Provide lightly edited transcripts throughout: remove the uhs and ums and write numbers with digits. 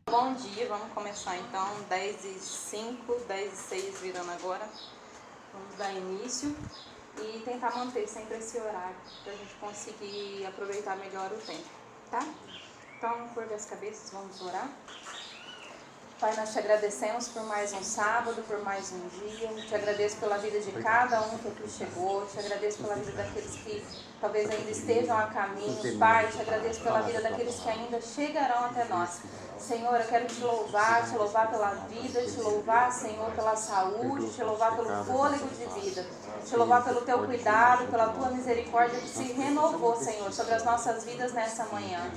Bom dia, vamos começar então, 10h05, 10h06 virando agora. Vamos dar início e tentar manter sempre esse horário para a gente conseguir aproveitar melhor o tempo, tá? Então, curva as cabeças, vamos orar. Pai, nós te agradecemos por mais um sábado, por mais um dia. Te agradeço pela vida de cada um que aqui chegou. Te agradeço pela vida daqueles que talvez ainda estejam a caminho. Pai, te agradeço pela vida daqueles que ainda chegarão até nós. Senhor, eu quero te louvar pela vida, te louvar, Senhor, pela saúde, te louvar pelo fôlego de vida, te louvar pelo teu cuidado, pela tua misericórdia que se renovou, Senhor, sobre as nossas vidas nessa manhã.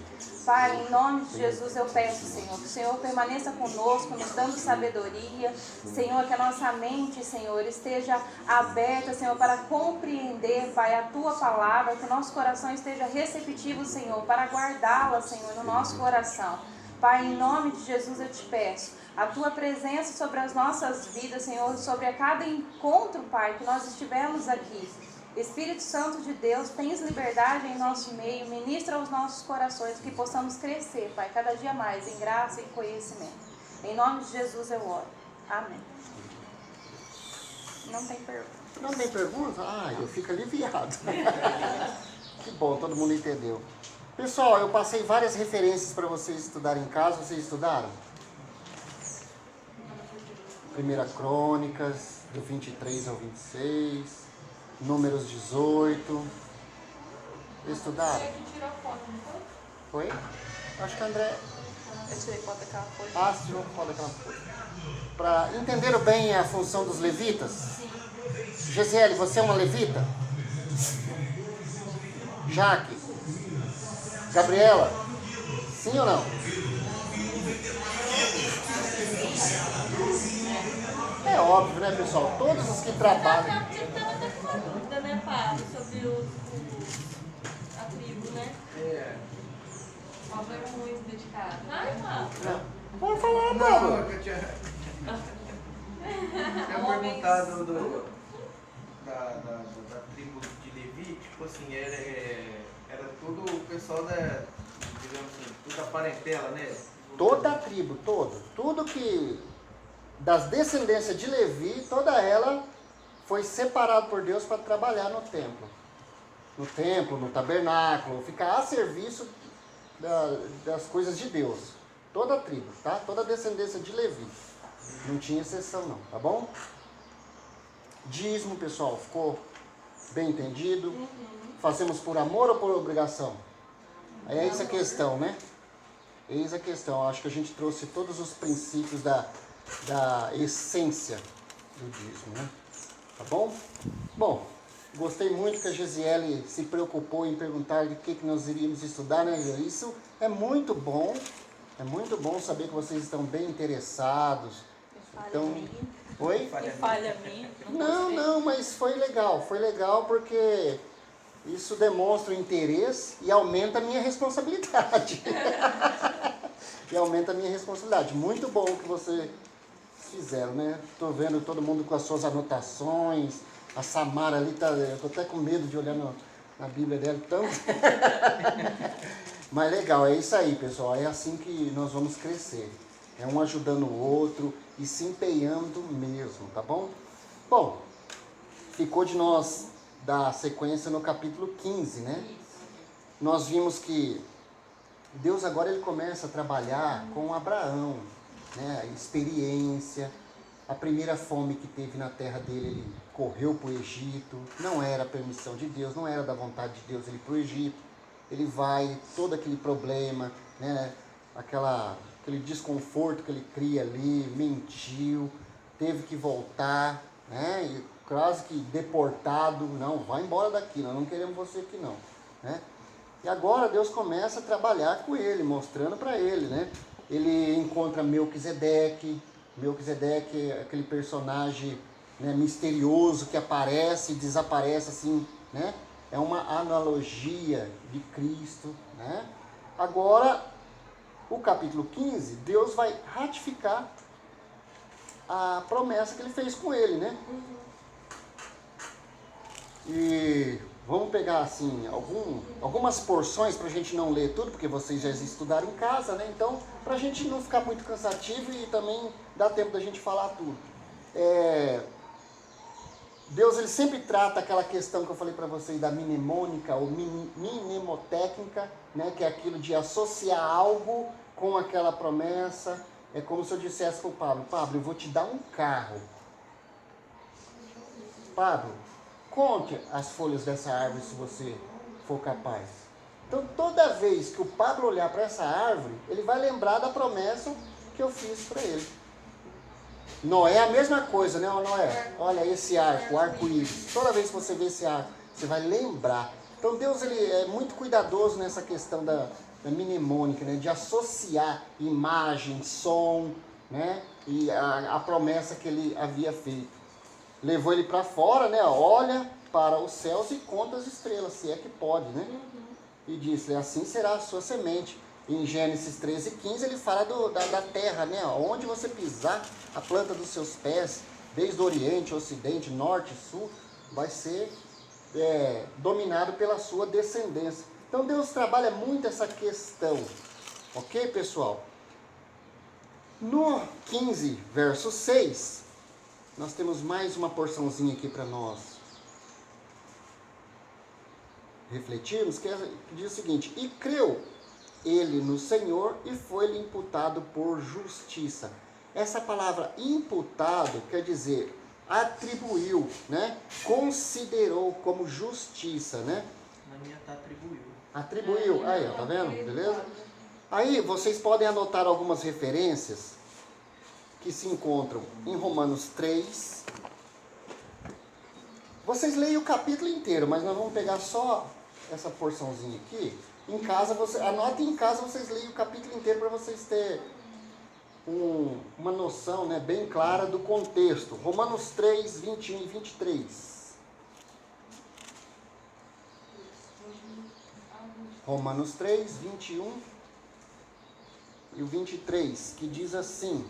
Pai, em nome de Jesus eu peço, Senhor, que o Senhor permaneça conosco, nos dando sabedoria, Senhor, que a nossa mente, Senhor, esteja aberta, Senhor, para compreender, Pai, a tua palavra, que o nosso coração esteja receptivo, Senhor, para guardá-la, Senhor, no nosso coração. Pai, em nome de Jesus eu te peço a tua presença sobre as nossas vidas, Senhor, sobre a cada encontro, Pai, que nós estivermos aqui. Espírito Santo de Deus, tens liberdade em nosso meio, ministra aos nossos corações, que possamos crescer, Pai, cada dia mais em graça e conhecimento. Em nome de Jesus eu oro. Amém. Não tem pergunta. Não tem pergunta? Ah, eu fico aliviado. Que bom, todo mundo entendeu. Pessoal, eu passei várias referências para vocês estudarem em casa. Vocês estudaram? 1 Crônicas, do 23 ao 26, Números 18. Estudaram? Você tirou foto, não foi? Foi? Acho que a André... Eu tirei foto daquela folha. Ah, você tirou foto daquela folha. Para entenderam bem a função dos levitas? Sim. Gisele, você é uma levita? Jaque? Gabriela? Sim ou não? É óbvio, né, pessoal? Todos os que trabalham... Eu estava até com uma dúvida, né, Pablo, sobre a tribo, né? É. Pablo é muito dedicado. Ai, Pablo. Pode falar, Pablo. Não, eu tinha perguntado da tribo de Levi, tipo assim, era tudo o pessoal da, digamos assim, toda a parentela, né? Toda a tribo, tudo que das descendências de Levi, toda ela foi separada por Deus para trabalhar no templo. No templo, no tabernáculo, ficar a serviço das coisas de Deus. Toda a tribo, tá? Toda a descendência de Levi. Não tinha exceção não, tá bom? Dízimo, pessoal, ficou bem entendido? Fazemos por amor ou por obrigação? É essa a questão, né? Eis a questão. Acho que a gente trouxe todos os princípios da essência do dízimo, né? Tá bom? Bom, gostei muito que a Gisele se preocupou em perguntar de que nós iríamos estudar, né? Isso é muito bom. É muito bom saber que vocês estão bem interessados. Então, oi? Que falha minha. Não, mas foi legal porque isso demonstra o interesse e aumenta a minha responsabilidade. Muito bom que vocês fizeram, né? Tô vendo todo mundo com as suas anotações. A Samara ali tá, eu tô até com medo de olhar na Bíblia dela, então. Mas legal, é isso aí, pessoal. É assim que nós vamos crescer. É um ajudando o outro e se empenhando mesmo, tá bom? Bom, ficou de nós dar sequência no capítulo 15, né? Nós vimos que Deus agora ele começa a trabalhar com Abraão, né? A experiência, a primeira fome que teve na terra dele, ele correu para o Egito, não era a permissão de Deus, não era da vontade de Deus ele ir para o Egito, ele vai, todo aquele problema, né? Aquele desconforto que ele cria ali, mentiu, teve que voltar, né? E quase que deportado, não, vai embora daqui, nós não queremos você aqui não, né? E agora Deus começa a trabalhar com ele, mostrando para ele, né? Ele encontra Melquisedeque é aquele personagem, né, misterioso que aparece e desaparece assim, né? É uma analogia de Cristo, né? Agora, o capítulo 15, Deus vai ratificar a promessa que ele fez com ele, né? E vamos pegar assim algumas porções para a gente não ler tudo, porque vocês já estudaram em casa, né? Então, para a gente não ficar muito cansativo e também dá tempo da gente falar tudo. Deus, ele sempre trata aquela questão que eu falei para vocês da mnemônica ou mnemotécnica, né? Que é aquilo de associar algo com aquela promessa. É como se eu dissesse para o Pablo: Pablo, eu vou te dar um carro. Pablo, conte as folhas dessa árvore se você for capaz. Então, toda vez que o Pablo olhar para essa árvore, ele vai lembrar da promessa que eu fiz para ele. Noé é a mesma coisa, né, Noé? Olha esse arco, o arco-íris. Toda vez que você vê esse arco, você vai lembrar. Então, Deus, ele é muito cuidadoso nessa questão da mnemônica, né, de associar imagem, som, né, e a promessa que ele havia feito. Levou ele para fora, né? Olha para os céus e conta as estrelas, se é que pode, né? E disse: assim será a sua semente. Em Gênesis 13:15 ele fala da terra, né? Onde você pisar a planta dos seus pés, desde o Oriente, Ocidente, Norte, Sul, vai ser dominado pela sua descendência. Então Deus trabalha muito essa questão, ok, pessoal? No 15, verso 6, nós temos mais uma porçãozinha aqui para nós refletirmos, que diz o seguinte: e creu ele no Senhor e foi-lhe imputado por justiça. Essa palavra imputado quer dizer atribuiu, né? Considerou como justiça, né? Na minha tá atribuiu. Atribuiu. Aí, ó, tá vendo? Beleza? Aí vocês podem anotar algumas referências que se encontram em Romanos 3. Vocês leem o capítulo inteiro, mas nós vamos pegar só essa porçãozinha aqui. Em casa, anotem em casa, vocês leem o capítulo inteiro para vocês terem uma noção, né, bem clara do contexto. Romanos 3, 21 e 23. Romanos 3, 21 e o 23, que diz assim: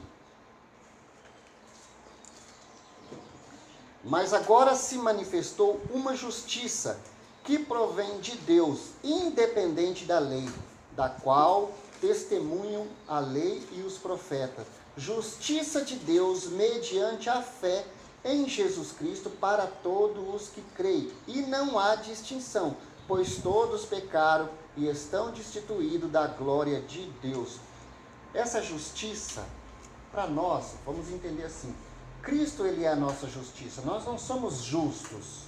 mas agora se manifestou uma justiça que provém de Deus, independente da lei, da qual testemunham a lei e os profetas. Justiça de Deus mediante a fé em Jesus Cristo para todos os que creem. E não há distinção, pois todos pecaram e estão destituídos da glória de Deus. Essa justiça, para nós, vamos entender assim: Cristo, ele é a nossa justiça. Nós não somos justos,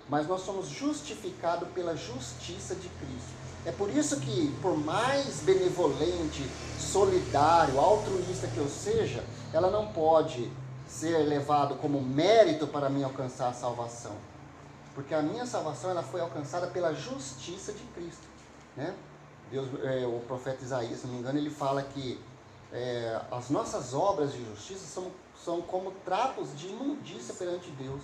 mas nós somos justificados pela justiça de Cristo. É por isso que, por mais benevolente, solidário, altruísta que eu seja, ela não pode ser levado como mérito para mim alcançar a salvação. Porque a minha salvação, ela foi alcançada pela justiça de Cristo, né? Deus, o profeta Isaías, se não me engano, ele fala que as nossas obras de justiça são como trapos de imundícia perante Deus.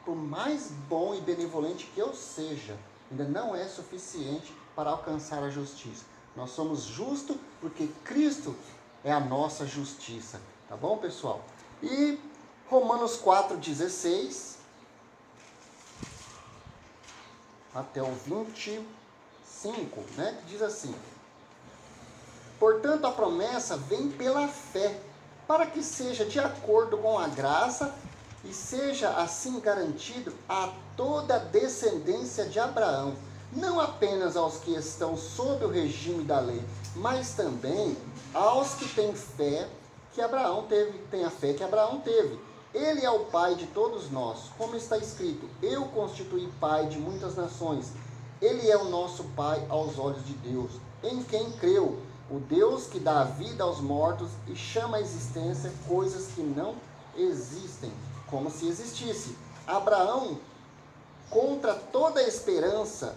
Por mais bom e benevolente que eu seja, ainda não é suficiente para alcançar a justiça. Nós somos justos porque Cristo é a nossa justiça. Tá bom, pessoal? E Romanos 4,16 até o 25, né? Que diz assim: portanto, a promessa vem pela fé, para que seja de acordo com a graça e seja assim garantido a toda a descendência de Abraão, não apenas aos que estão sob o regime da lei, mas também aos que têm fé que Abraão teve, tem a fé que Abraão teve. Ele é o pai de todos nós, como está escrito: eu constituí pai de muitas nações. Ele é o nosso pai aos olhos de Deus, em quem creu, o Deus que dá vida aos mortos e chama à existência coisas que não existem, como se existisse. Abraão, contra toda esperança,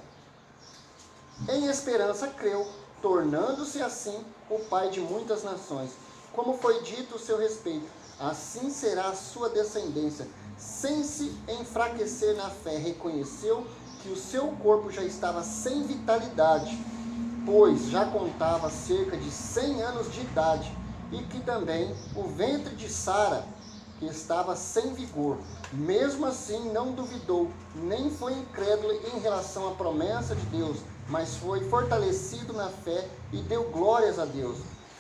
em esperança creu, tornando-se assim o pai de muitas nações, como foi dito o seu respeito: assim será a sua descendência. Sem se enfraquecer na fé, reconheceu que o seu corpo já estava sem vitalidade, pois já contava cerca de 100 anos de idade, e que também o ventre de Sara que estava sem vigor. Mesmo assim, não duvidou, nem foi incrédulo em relação à promessa de Deus, mas foi fortalecido na fé e deu glórias a Deus,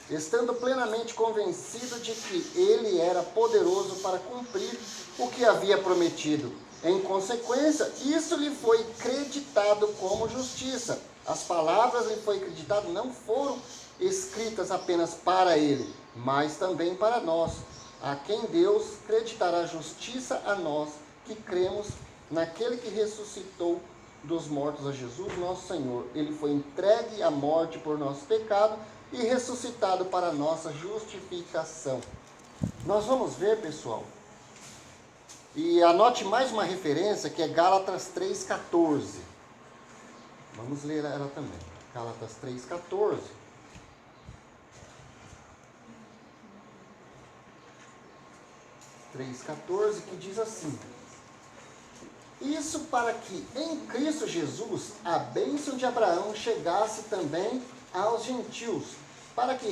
estando plenamente convencido de que ele era poderoso para cumprir o que havia prometido. Em consequência, isso lhe foi creditado como justiça. As palavras lhe foi creditado não foram escritas apenas para ele, mas também para nós, a quem Deus creditará justiça a nós, que cremos naquele que ressuscitou dos mortos a Jesus, nosso Senhor. Ele foi entregue à morte por nosso pecado e ressuscitado para a nossa justificação. Nós vamos ver, pessoal, e anote mais uma referência, que é Gálatas 3,14. Vamos ler ela também. Gálatas 3,14. 3,14, que diz assim: isso para que em Cristo Jesus a bênção de Abraão chegasse também aos gentios, para que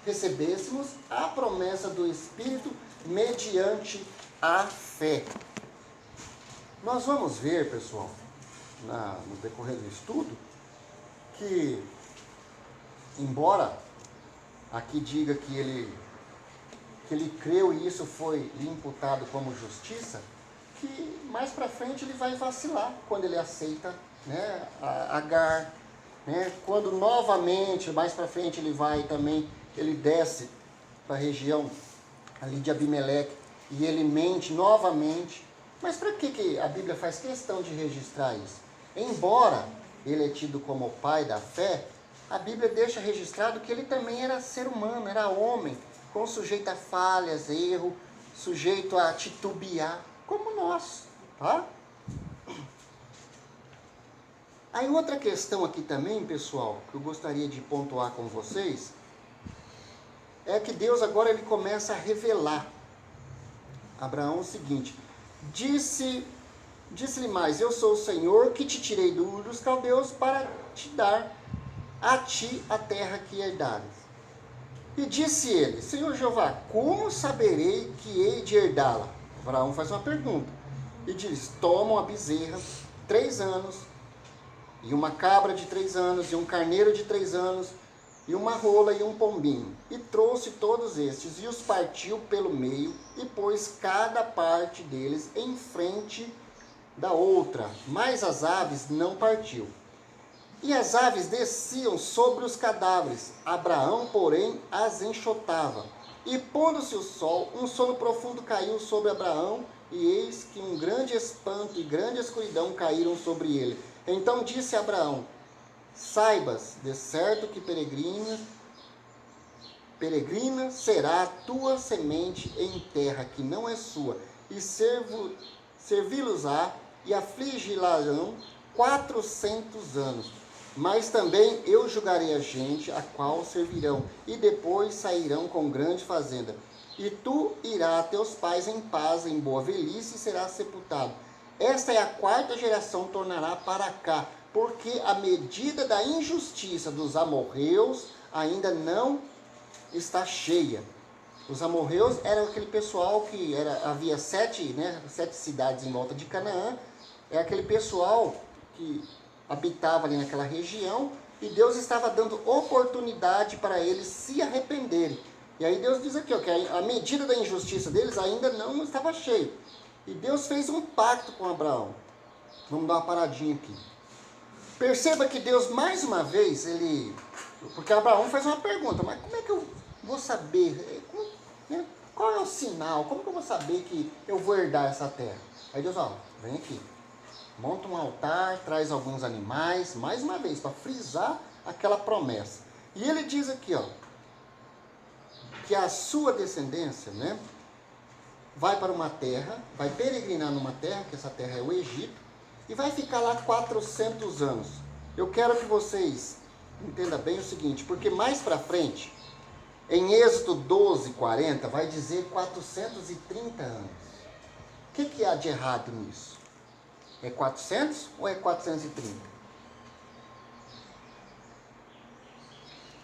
recebêssemos a promessa do Espírito mediante a fé. Nós vamos ver, pessoal, no decorrer do estudo, que embora aqui diga que ele creu e isso foi lhe imputado como justiça, que mais para frente ele vai vacilar quando ele aceita, né, Agar, né, quando novamente, mais para frente ele desce para a região ali de Abimeleque e ele mente novamente. Mas para que a Bíblia faz questão de registrar isso? Embora ele é tido como o pai da fé, a Bíblia deixa registrado que ele também era ser humano, era homem, sujeito a falhas, erro, sujeito a titubear, como nós, tá? Aí outra questão aqui também, pessoal, que eu gostaria de pontuar com vocês, é que Deus agora ele começa a revelar a Abraão o seguinte: disse-lhe mais, eu sou o Senhor que te tirei do Ur dos Caldeus para te dar a ti a terra que herdares. E disse ele, Senhor Jeová, como saberei que hei de herdá-la? Abraão faz uma pergunta. E diz, toma uma bezerra, 3 anos, e uma cabra de 3 anos, e um carneiro de 3 anos, e uma rola e um pombinho. E trouxe todos estes, e os partiu pelo meio, e pôs cada parte deles em frente da outra. Mas as aves não partiu. E as aves desciam sobre os cadáveres, Abraão, porém, as enxotava. E pondo-se o sol, um sono profundo caiu sobre Abraão, e eis que um grande espanto e grande escuridão caíram sobre ele. Então disse Abraão, saibas, de certo que peregrina será a tua semente em terra que não é sua, e servi-los-á e afligi-larão 400 anos. Mas também eu julgarei a gente, a qual servirão, e depois sairão com grande fazenda. E tu irás a teus pais em paz, em boa velhice, e serás sepultado. Esta é a 4ª geração, tornará para cá, porque a medida da injustiça dos amorreus ainda não está cheia. Os amorreus eram aquele pessoal que havia 7 cidades em volta de Canaã, é aquele pessoal que habitava ali naquela região, e Deus estava dando oportunidade para eles se arrependerem. E aí Deus diz aqui, ó, que a medida da injustiça deles ainda não estava cheia. E Deus fez um pacto com Abraão. Vamos dar uma paradinha aqui. Perceba que Deus, mais uma vez, porque Abraão faz uma pergunta, mas como é que eu vou saber? Qual é o sinal? Como que eu vou saber que eu vou herdar essa terra? Aí Deus, ó, vem aqui. Monta um altar, traz alguns animais, mais uma vez, para frisar aquela promessa. E ele diz aqui, ó, que a sua descendência, vai para uma terra, vai peregrinar numa terra, que essa terra é o Egito, e vai ficar lá 400 anos. Eu quero que vocês entendam bem o seguinte, porque mais para frente, em Êxodo 12:40, vai dizer 430 anos. O que há de errado nisso? É 400 ou é 430?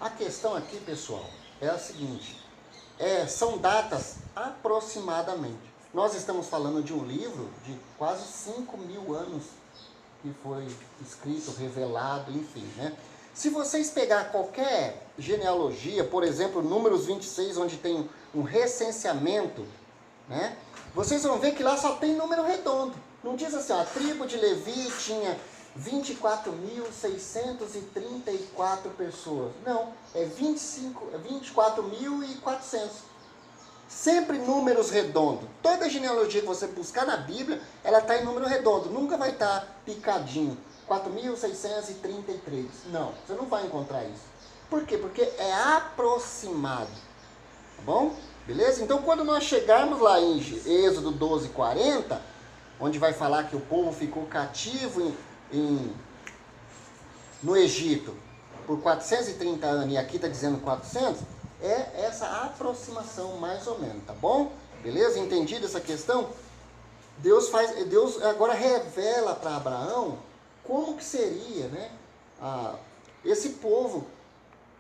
A questão aqui, pessoal, é a seguinte. são datas aproximadamente. Nós estamos falando de um livro de quase 5.000 anos que foi escrito, revelado, enfim, né? Se vocês pegar qualquer genealogia, por exemplo, Números 26, onde tem um recenseamento, né? Vocês vão ver que lá só tem número redondo. Não diz assim, ó, a tribo de Levi tinha 24.634 pessoas. Não, é 24.400. Sempre números redondos. Toda genealogia que você buscar na Bíblia, ela está em número redondo. Nunca vai estar picadinho. 4.633. Não, você não vai encontrar isso. Por quê? Porque é aproximado. Tá bom? Beleza? Então, quando nós chegarmos lá em Êxodo 12:40, onde vai falar que o povo ficou cativo no Egito por 430 anos, e aqui está dizendo 400, é essa aproximação mais ou menos, tá bom? Beleza? Entendido essa questão? Deus agora revela para Abraão como que seria, né, esse povo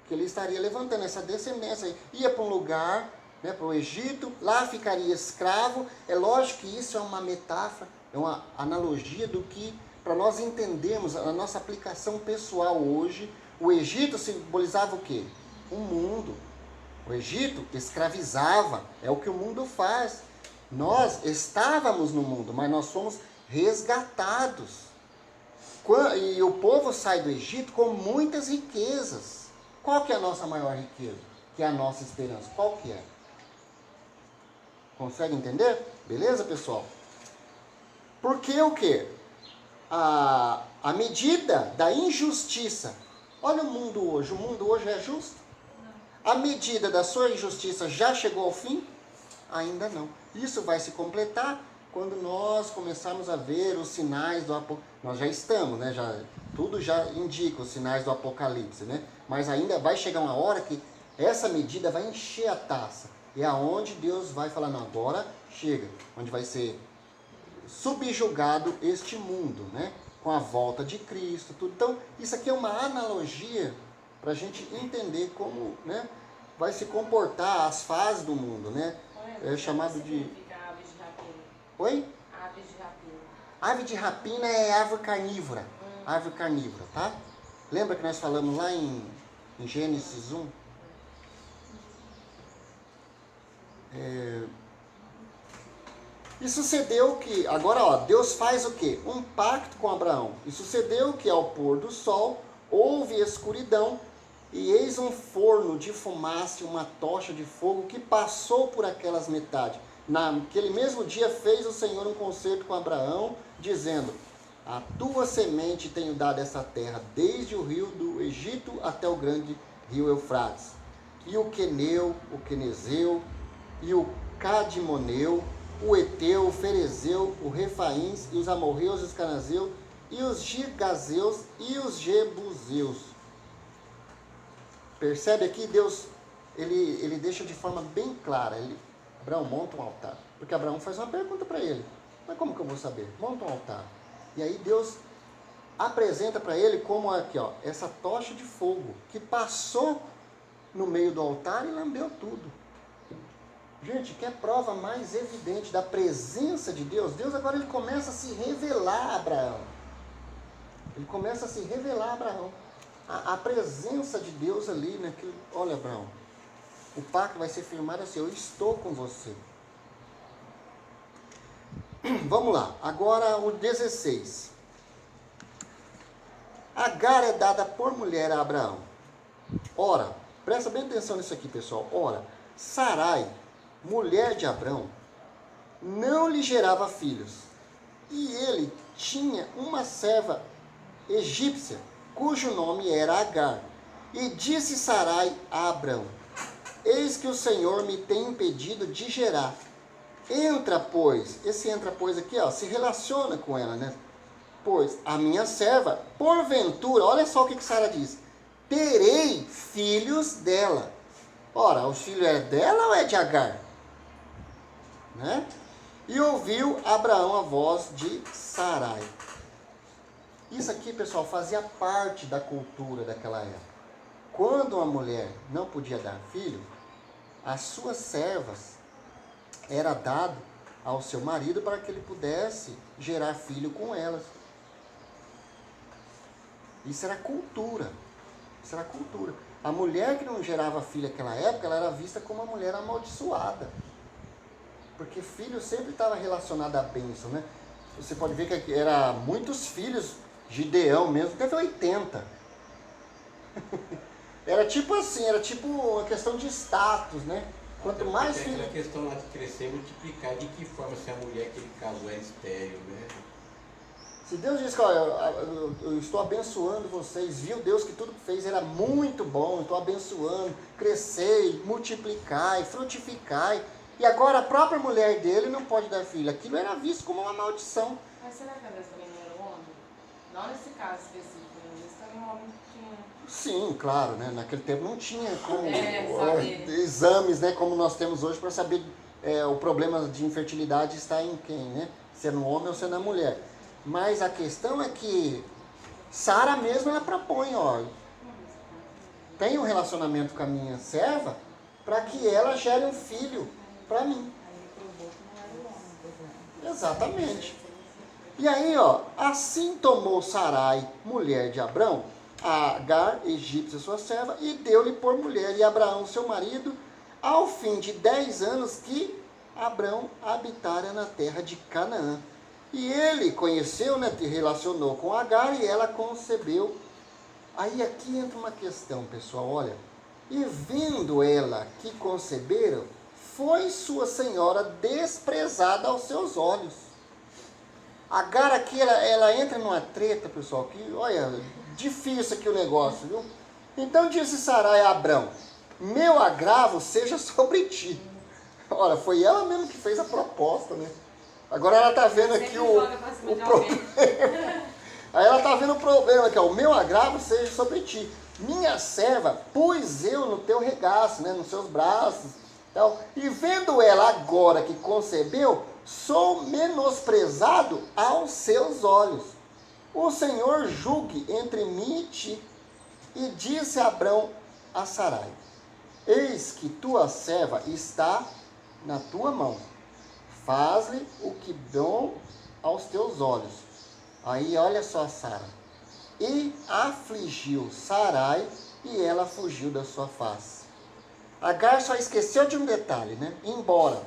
que ele estaria levantando, essa descendência. Ia para um lugar, né, para o Egito, lá ficaria escravo. É lógico que isso é uma metáfora, é uma analogia do que, para nós entendermos a nossa aplicação pessoal hoje, o Egito simbolizava o quê? O mundo. O Egito escravizava, é o que o mundo faz. Nós estávamos no mundo, mas nós fomos resgatados. E o povo sai do Egito com muitas riquezas. Qual que é a nossa maior riqueza? Que é a nossa esperança. Qual que é? Consegue entender? Beleza, pessoal? Porque o quê? A medida da injustiça. Olha o mundo hoje. O mundo hoje é justo? A medida da sua injustiça já chegou ao fim? Ainda não. Isso vai se completar quando nós começarmos a ver os sinais do Apocalipse. Nós já estamos, né? Tudo já indica os sinais do Apocalipse, né? Mas ainda vai chegar uma hora que essa medida vai encher a taça. E é aonde Deus vai falar, não, agora chega. Onde vai ser subjugado este mundo, né? Com a volta de Cristo, tudo. Então, isso aqui é uma analogia para a gente entender como, né, vai se comportar as fases do mundo, né? É chamado de... Oi? Aves de rapina. Ave de rapina é árvore carnívora. Árvore carnívora, tá? Lembra que nós falamos lá em Gênesis 1? E sucedeu que, agora ó, Deus faz o quê? Um pacto com Abraão. E sucedeu que ao pôr do sol houve escuridão, e eis um forno de fumaça e uma tocha de fogo que passou por aquelas metades. Naquele mesmo dia fez o Senhor um concerto com Abraão, dizendo, a tua semente tenho dado essa terra, desde o rio do Egito até o grande rio Eufrates. E o Queneu, o Quenezeu, e o Cadimoneu, o Eteu, o Ferezeu, o Refaíns, e os Amorreus, os Canazeus, e os Girgazeus, e os Jebuseus. Percebe aqui, Deus, ele deixa de forma bem clara. Abraão, monta um altar. Porque Abraão faz uma pergunta para ele. Mas como que eu vou saber? Monta um altar. E aí Deus apresenta para ele como aqui, ó, essa tocha de fogo que passou no meio do altar e lambeu tudo. Gente, que é prova mais evidente da presença de Deus? Deus agora ele começa a se revelar a Abraão. Ele começa a se revelar a Abraão. A presença de Deus ali, né? Que, olha, Abraão, o pacto vai ser firmado assim, eu estou com você. Vamos lá, agora o 16. Agar é dada por mulher a Abraão. Ora, presta bem atenção nisso aqui, pessoal. Ora, Sarai, mulher de Abraão, não lhe gerava filhos. E ele tinha uma serva egípcia, cujo nome era Agar. E disse Sarai a Abraão, eis que o Senhor me tem impedido de gerar. Entra, pois, esse entra, pois aqui, ó, se relaciona com ela, né? Pois a minha serva, porventura, olha só o que Sara diz, terei filhos dela. Ora, o filho é dela ou é de Agar? Né? E ouviu Abraão a voz de Sarai. Isso aqui, pessoal, fazia parte da cultura daquela época. Quando uma mulher não podia dar filho, as suas servas era dado ao seu marido para que ele pudesse gerar filho com elas. Isso era cultura. Isso era cultura. A mulher que não gerava filho naquela época, ela era vista como uma mulher amaldiçoada. Porque filho sempre estava relacionado à bênção, né? Você pode ver que era muitos filhos, Gideão mesmo, teve 80. Era tipo assim, era tipo uma questão de status, né? Quanto mais filho... Aquela questão lá de crescer e multiplicar, de que forma se a mulher que ele casou era estéril, né? Se Deus diz que olha, eu estou abençoando vocês, viu Deus que tudo que fez era muito bom, estou abençoando, crescei, multiplicai, frutificai. E agora a própria mulher dele não pode dar filho. Aquilo era visto como uma maldição. Mas será que às vezes também não era o homem? Não nesse caso específico, às vezes também o homem tinha... Sim, claro, né? Naquele tempo não tinha como saber. exames, né, como nós temos hoje para saber o problema de infertilidade está em quem, né? Se é no homem ou se é na mulher. Mas a questão é que Sara mesmo ela propõe, ó, tem um relacionamento com a minha serva para que ela gere um filho para mim. Exatamente. E aí, ó, assim tomou Sarai, mulher de Abrão, a Agar, egípcia, sua serva, e deu-lhe por mulher, e Abraão, seu marido, ao fim de 10 anos que Abrão habitara na terra de Canaã. E ele conheceu, né, se relacionou com Agar, e ela concebeu. Aí aqui entra uma questão, pessoal, olha. E vendo ela que conceberam, foi sua senhora desprezada aos seus olhos. Agar aqui, ela entra numa treta, pessoal, que, olha, difícil aqui o negócio, viu? Então disse Sarai a Abrão, meu agravo seja sobre ti. Olha, foi ela mesmo que fez a proposta, né? Agora ela está vendo aqui o problema. Aí ela está vendo o problema aqui, ó, o meu agravo seja sobre ti. Minha serva pus eu no teu regaço, né, nos seus braços. Então, e vendo ela agora que concebeu, sou menosprezado aos seus olhos. O Senhor julgue entre mim e ti. E disse Abrão a Sarai, eis que tua serva está na tua mão. Faz-lhe o que bom aos teus olhos. Aí olha só Sara. E afligiu Sarai e ela fugiu da sua face. Agar só esqueceu de um detalhe, né? Embora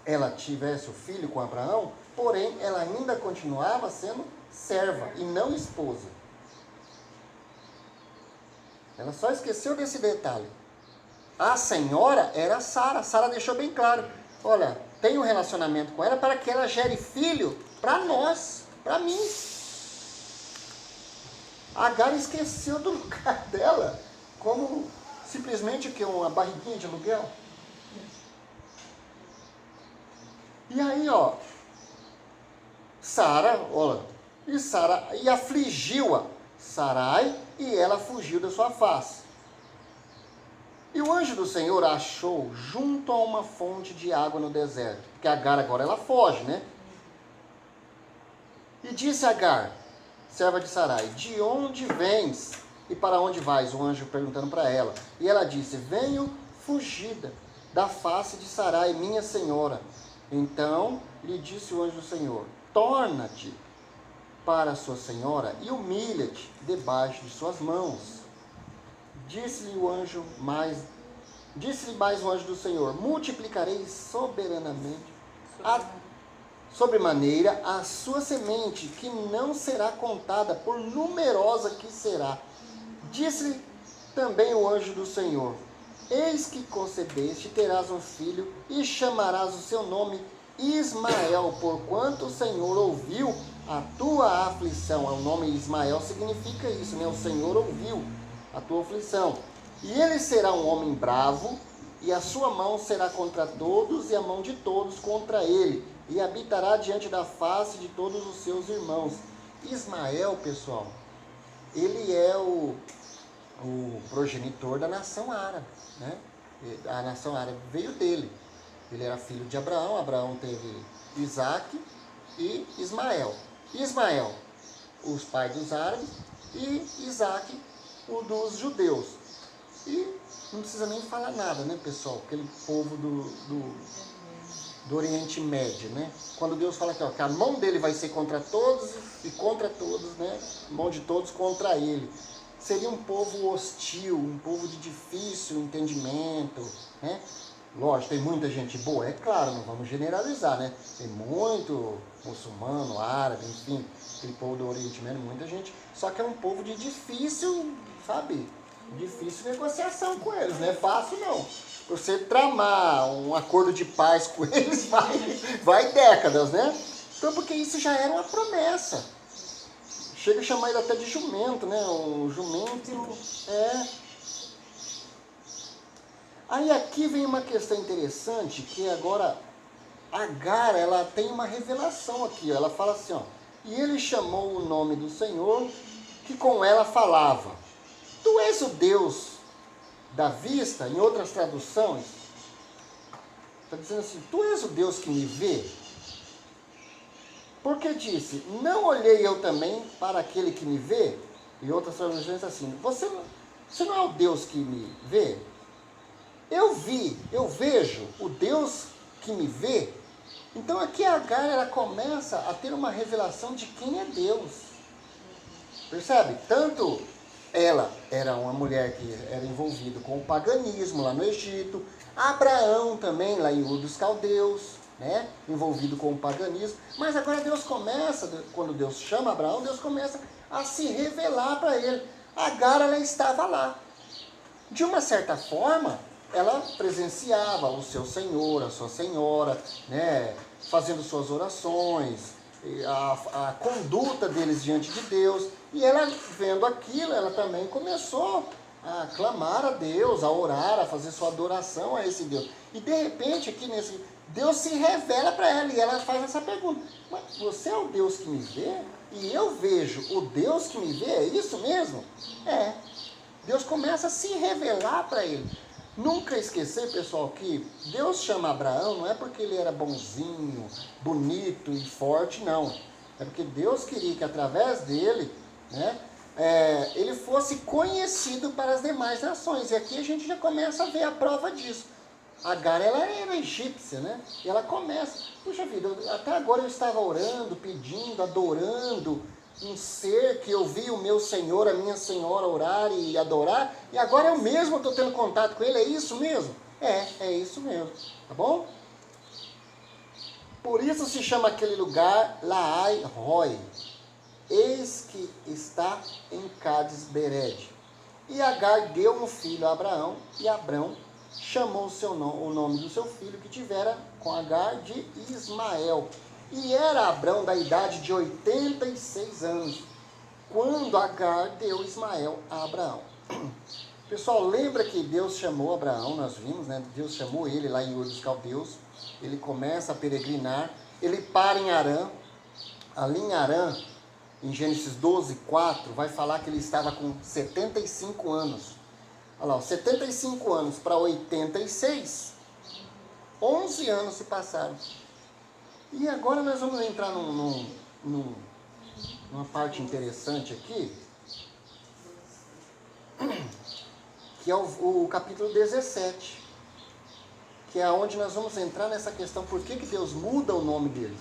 ela tivesse o filho com Abraão, porém ela ainda continuava sendo serva e não esposa. Ela só esqueceu desse detalhe. A senhora era Sara. Sara deixou bem claro. Olha, tem um relacionamento com ela para que ela gere filho para nós, para mim. Agar esqueceu do lugar dela como simplesmente que uma barriguinha de aluguel. E aí, ó, Sara, olha, e afligiu-a Sarai e ela fugiu da sua face. E o anjo do Senhor a achou junto a uma fonte de água no deserto. Porque Agar agora ela foge, né? E disse Agar, serva de Sarai, de onde vens e para onde vais? O anjo perguntando para ela. E ela disse, venho fugida da face de Sarai, minha senhora. Então lhe disse o anjo do Senhor, torna-te para sua senhora e humilha-te debaixo de suas mãos. Disse-lhe mais o anjo do Senhor, multiplicarei soberanamente, sobremaneira, a sua semente, que não será contada, por numerosa que será. Disse-lhe também o anjo do Senhor, eis que concebeste, terás um filho, e chamarás o seu nome Ismael, porquanto o Senhor ouviu a tua aflição. O nome Ismael significa isso, né? O Senhor ouviu a tua aflição. E ele será um homem bravo, e a sua mão será contra todos, e a mão de todos contra ele, e habitará diante da face de todos os seus irmãos. Ismael, pessoal, ele é o progenitor da nação árabe, né? A nação árabe veio dele. Ele era filho de Abraão, Abraão teve Isaac e Ismael. Ismael, os pais dos árabes, e Isaac, o dos judeus. E não precisa nem falar nada, né, pessoal? Aquele povo do Oriente Médio, né? Quando Deus fala que, ó, que a mão dele vai ser contra todos e contra todos, né? A mão de todos contra ele. Seria um povo hostil, um povo de difícil entendimento, né? Lógico, tem muita gente boa, é claro, não vamos generalizar, né? Tem muito muçulmano, árabe, enfim, aquele povo do Oriente Médio, muita gente. Só que é um povo de difícil, sabe? Difícil negociação com eles, não é fácil não. Você tramar um acordo de paz com eles vai décadas, né? Então, porque isso já era uma promessa. Chega a chamar ele até de jumento, né? Um jumento Aí aqui vem uma questão interessante, que agora Agar, ela tem uma revelação aqui, ó. Ela fala assim, ó, e ele chamou o nome do Senhor, que com ela falava. Tu és o Deus da vista, em outras traduções, está dizendo assim, tu és o Deus que me vê? Porque disse, não olhei eu também para aquele que me vê? E outras traduções assim, você não é o Deus que me vê? Eu vejo o Deus que me vê. Então aqui Agar, ela começa a ter uma revelação de quem é Deus. Percebe? Tanto ela era uma mulher que era envolvida com o paganismo lá no Egito, Abraão também lá em Ur dos Caldeus, né? Envolvido com o paganismo. Mas agora Deus começa, quando Deus chama Abraão, Deus começa a se revelar para ele. Agar, ela estava lá. De uma certa forma, ela presenciava o seu senhor, a sua senhora, né, fazendo suas orações, a conduta deles diante de Deus. E ela, vendo aquilo, ela também começou a clamar a Deus, a orar, a fazer sua adoração a esse Deus. E de repente, aqui nesse, Deus se revela para ela e ela faz essa pergunta: mas você é o Deus que me vê? E eu vejo o Deus que me vê? É isso mesmo? É. Deus começa a se revelar para ele. Nunca esquecer, pessoal, que Deus chama Abraão não é porque ele era bonzinho, bonito e forte, não. É porque Deus queria que através dele, né, ele fosse conhecido para as demais nações. E aqui a gente já começa a ver a prova disso. Agar, ela era egípcia, né? E ela começa, puxa vida, até agora eu estava orando, pedindo, adorando um ser que eu vi o meu Senhor, a minha Senhora orar e adorar, e agora eu mesmo estou tendo contato com ele, é isso mesmo? É isso mesmo, tá bom? Por isso se chama aquele lugar Laai Roi, eis que está em Cádiz Bered. E Agar deu um filho a Abraão, e Abrão chamou o nome do seu filho que tivera com Agar de Ismael. E era Abrão da idade de 86 anos, quando Agar deu Ismael a Abraão. Pessoal, lembra que Deus chamou Abraão, nós vimos, né? Deus chamou ele lá em Ur dos Caldeus, ele começa a peregrinar, ele para em Harã, ali em Harã, em Gênesis 12, 4, vai falar que ele estava com 75 anos. Olha lá, 75 anos para 86, 11 anos se passaram. E agora nós vamos entrar numa parte interessante aqui, que é o capítulo 17, que é onde nós vamos entrar nessa questão, por que Deus muda o nome deles.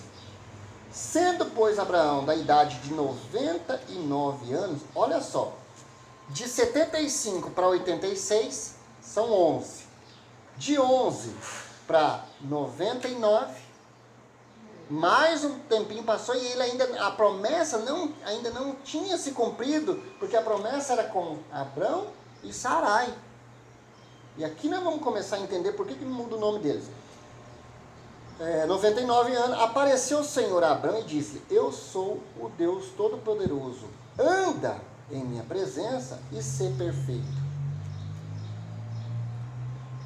Sendo, pois, Abraão da idade de 99 anos, olha só, de 75 para 86 são 11, de 11 para 99, mais um tempinho passou e ele ainda, a promessa ainda não tinha se cumprido, porque a promessa era com Abrão e Sarai. E aqui nós vamos começar a entender por que muda o nome deles. 99 anos, apareceu o Senhor a Abrão e disse: eu sou o Deus Todo-Poderoso, anda em minha presença e ser perfeito.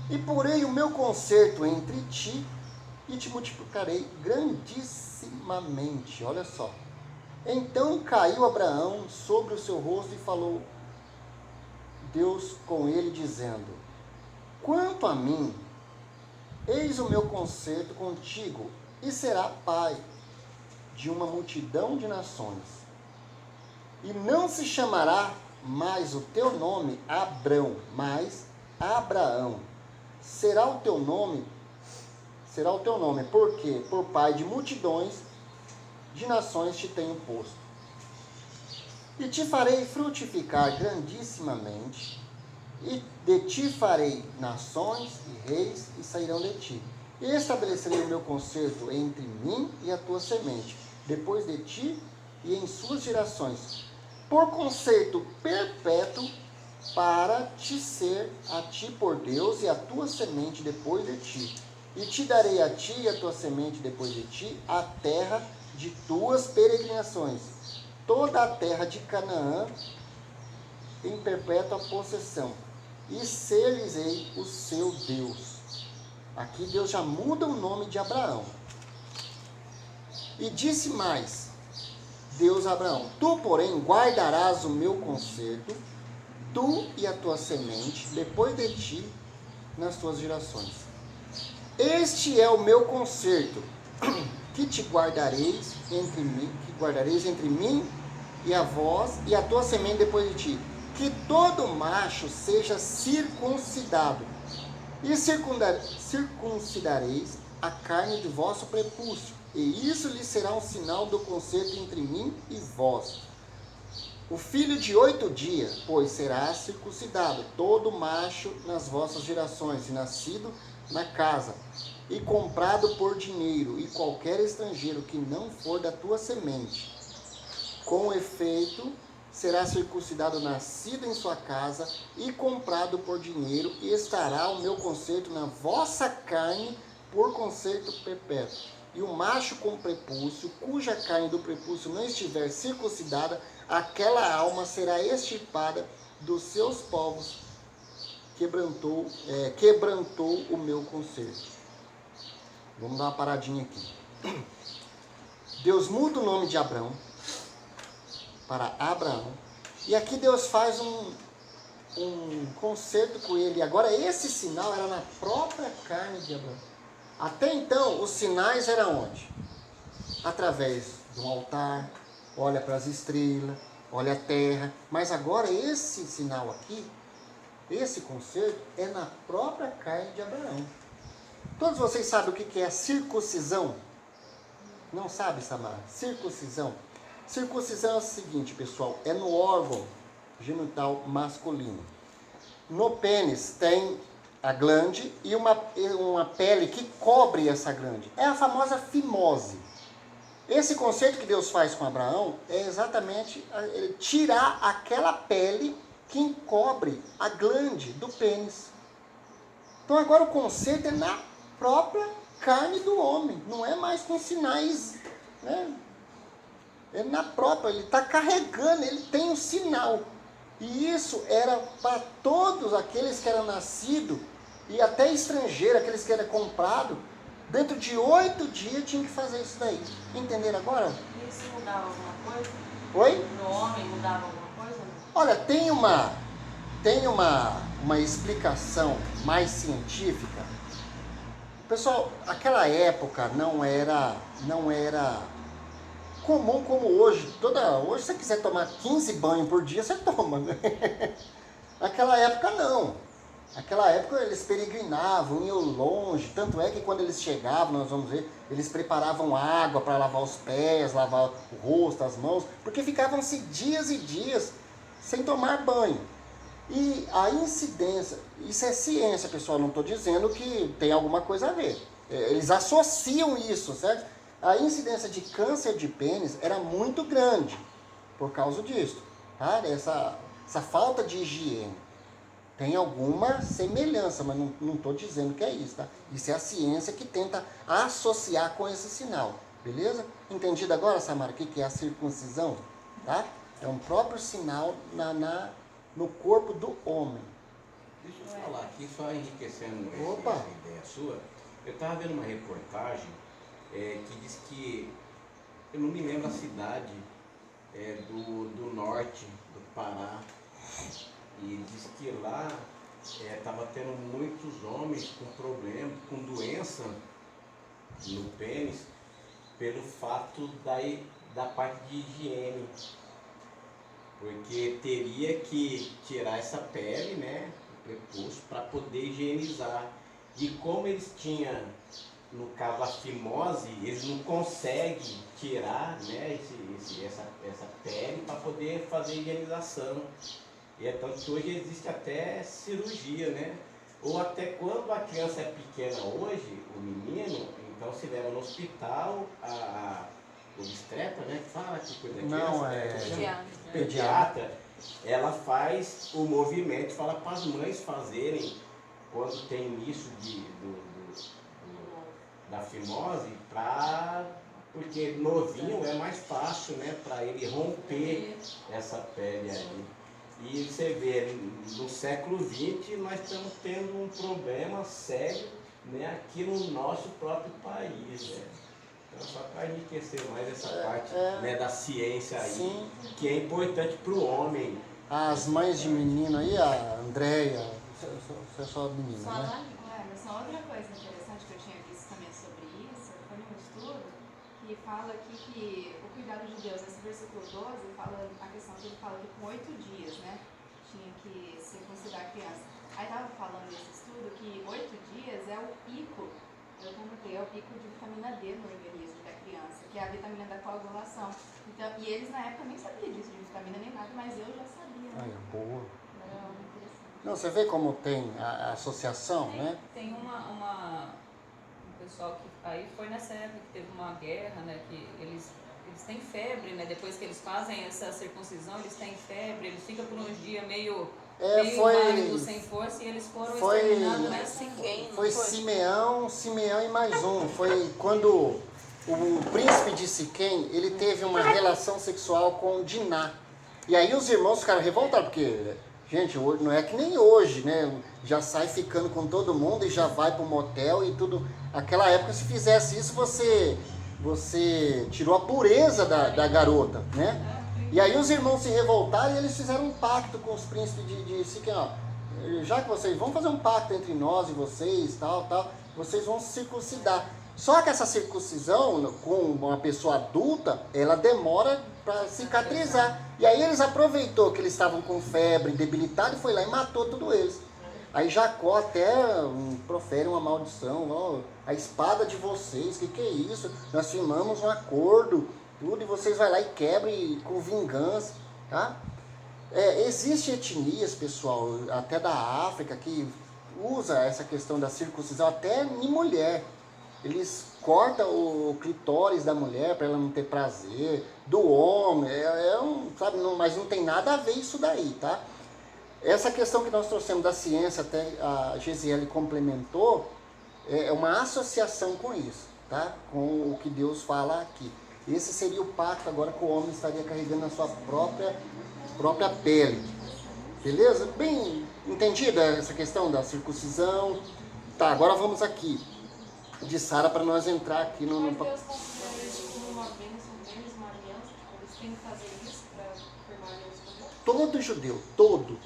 E porei o meu conserto entre ti e te multiplicarei grandissimamente. Olha só. Então caiu Abraão sobre o seu rosto e falou Deus com ele, dizendo: quanto a mim, eis o meu conserto contigo, e será pai de uma multidão de nações. E não se chamará mas o teu nome Abrão, mais Abraão. Será o teu nome, porque por pai de multidões de nações te tenho posto. E te farei frutificar grandissimamente, e de ti farei nações e reis, e sairão de ti. E estabelecerei o meu concerto entre mim e a tua semente, depois de ti e em suas gerações, por concerto perpétuo, para te ser a ti por Deus e a tua semente depois de ti. E te darei a ti e a tua semente depois de ti a terra de tuas peregrinações, toda a terra de Canaã em perpétua possessão, e ser-lhes-ei o seu Deus. Aqui Deus já muda o nome de Abraão. E disse mais Deus a Abraão: tu, porém, guardarás o meu concerto, tu e a tua semente, depois de ti, nas tuas gerações. Este é o meu concerto, que guardareis entre mim e a vós e a tua semente depois de ti, que todo macho seja circuncidado, e circuncidareis a carne de vosso prepúcio, e isso lhe será um sinal do concerto entre mim e vós. O filho de 8 dias, pois, será circuncidado, todo macho nas vossas gerações, e nascido na casa, e comprado por dinheiro, e qualquer estrangeiro que não for da tua semente. Com efeito, será circuncidado nascido em sua casa e comprado por dinheiro, e estará o meu concerto na vossa carne por concerto perpétuo. E o macho com prepúcio, cuja carne do prepúcio não estiver circuncidada, aquela alma será extirpada dos seus povos, quebrantou o meu concerto. Vamos dar uma paradinha aqui. Deus muda o nome de Abrão para Abraão, e aqui Deus faz um concerto com ele. Agora esse sinal era na própria carne de Abraão. Até então os sinais eram onde? Através de um altar, olha para as estrelas, olha a terra, mas agora esse sinal aqui, esse concerto é na própria carne de Abraão. Todos vocês sabem o que é a circuncisão? Não sabe, Samara? Circuncisão. Circuncisão é o seguinte, pessoal, é no órgão genital masculino. No pênis tem a glande e uma pele que cobre essa glande. É a famosa fimose. Esse conceito que Deus faz com Abraão é exatamente tirar aquela pele que encobre a glande do pênis. Então agora o conceito é na própria carne do homem, não é mais com sinais, né? É na própria, ele está carregando, ele tem um sinal. E isso era para todos aqueles que eram nascidos, e até estrangeiro, aqueles que eram comprados, dentro de 8 dias tinham que fazer isso daí. Entenderam agora? E isso mudava alguma coisa? Oi? No homem mudava alguma coisa? Olha, tem uma explicação mais científica. Pessoal, aquela época não era comum como hoje. Hoje, se você quiser tomar 15 banhos por dia, você toma, né? Naquela época, não. Naquela época, eles peregrinavam, iam longe. Tanto é que quando eles chegavam, nós vamos ver, eles preparavam água para lavar os pés, lavar o rosto, as mãos, porque ficavam-se dias e dias sem tomar banho. E a incidência, isso é ciência, pessoal, não estou dizendo que tem alguma coisa a ver. Eles associam isso, certo? A incidência de câncer de pênis era muito grande por causa disso, tá? Essa falta de higiene. Tem alguma semelhança, mas não estou dizendo que é isso, tá? Isso é a ciência que tenta associar com esse sinal, beleza? Entendido agora, Samara, o que é a circuncisão? Tá? É um próprio sinal no corpo do homem. Deixa eu falar aqui, só enriquecendo Opa. essa ideia sua. Eu estava vendo uma reportagem que diz que, eu não me lembro a cidade do norte do Pará, e diz que lá estava tendo muitos homens com problema, com doença no pênis, pelo fato da parte de higiene. porque teria que tirar essa pele, né, o prepúcio, para poder higienizar. E como eles tinham, no caso a fimose, eles não conseguem tirar, né, essa pele para poder fazer higienização. E é tanto que hoje existe até cirurgia, né? Ou até quando a criança é pequena hoje, o menino, então se leva no hospital, a obstetra, né? Fala que coisa da criança, Não, né? Pediatra. Pediatra, ela faz o movimento, fala para as mães fazerem, quando tem início da fimose, porque novinho é mais fácil, né? Para ele romper essa pele aí. E você vê, no século XX nós estamos tendo um problema sério, né, aqui no nosso próprio país. Né? Então, só para enriquecer mais essa parte né, da ciência aí, Sim. que é importante para o homem. As mães de menino aí, a Andréia, você é só menina, né? Só outra coisa interessante que eu tinha visto também sobre isso, foi um estudo que fala aqui que o cuidado de Deus, nesse versículo 12, fala a questão que ele fala que com 8 dias, né, tinha que circuncidar a criança. Aí estava falando nesse estudo que 8 dias é o pico, eu comentei, é o pico de vitamina D no organismo da criança, que é a vitamina da coagulação. Então, e eles na época nem sabiam disso de vitamina nem nada, mas eu já sabia. Né? Ai, boa. Era algo interessante. Não, você vê como tem a associação, né? Tem um pessoal que aí foi nessa época que teve uma guerra, né, que eles têm febre, né, depois que eles fazem essa circuncisão, eles têm febre, eles ficam por uns dias meio inválidos, sem força, e eles foram exterminados, né, Foi Simeão e mais um. Foi quando o príncipe de Siquém, ele teve uma relação sexual com Diná. E aí os irmãos ficaram revoltados, porque, gente, não é que nem hoje, né? Já sai ficando com todo mundo e já vai pro motel e tudo. Aquela época, se fizesse isso, você tirou a pureza da garota, né? E aí os irmãos se revoltaram e eles fizeram um pacto com os príncipes de Siquém, ó. Já que vocês vão fazer um pacto entre nós e vocês, tal, vocês vão se circuncidar. Só que essa circuncisão com uma pessoa adulta, ela demora para cicatrizar. E aí eles aproveitou que eles estavam com febre, debilitados, e foi lá e matou todos eles. Aí Jacó até profere uma maldição, ó, a espada de vocês, que é isso? Nós firmamos um acordo, tudo, e vocês vai lá e quebram com vingança, tá? Existem etnias, pessoal, até da África, que usa essa questão da circuncisão até em mulher. Eles cortam o clitóris da mulher para ela não ter prazer, do homem, sabe, mas não tem nada a ver isso daí, tá? Essa questão que nós trouxemos da ciência, até a Gesiele complementou, é uma associação com isso, tá? Com o que Deus fala aqui. Esse seria o pacto agora que o homem estaria carregando a sua própria pele. Beleza? Bem entendida essa questão da circuncisão. Tá, agora vamos aqui de Sara para nós entrar aqui no... Mas Deus considera isso como uma bênção deles, uma aliança? Tipo, eles têm que fazer isso para firmar aliança com Deus? Todo judeu, todo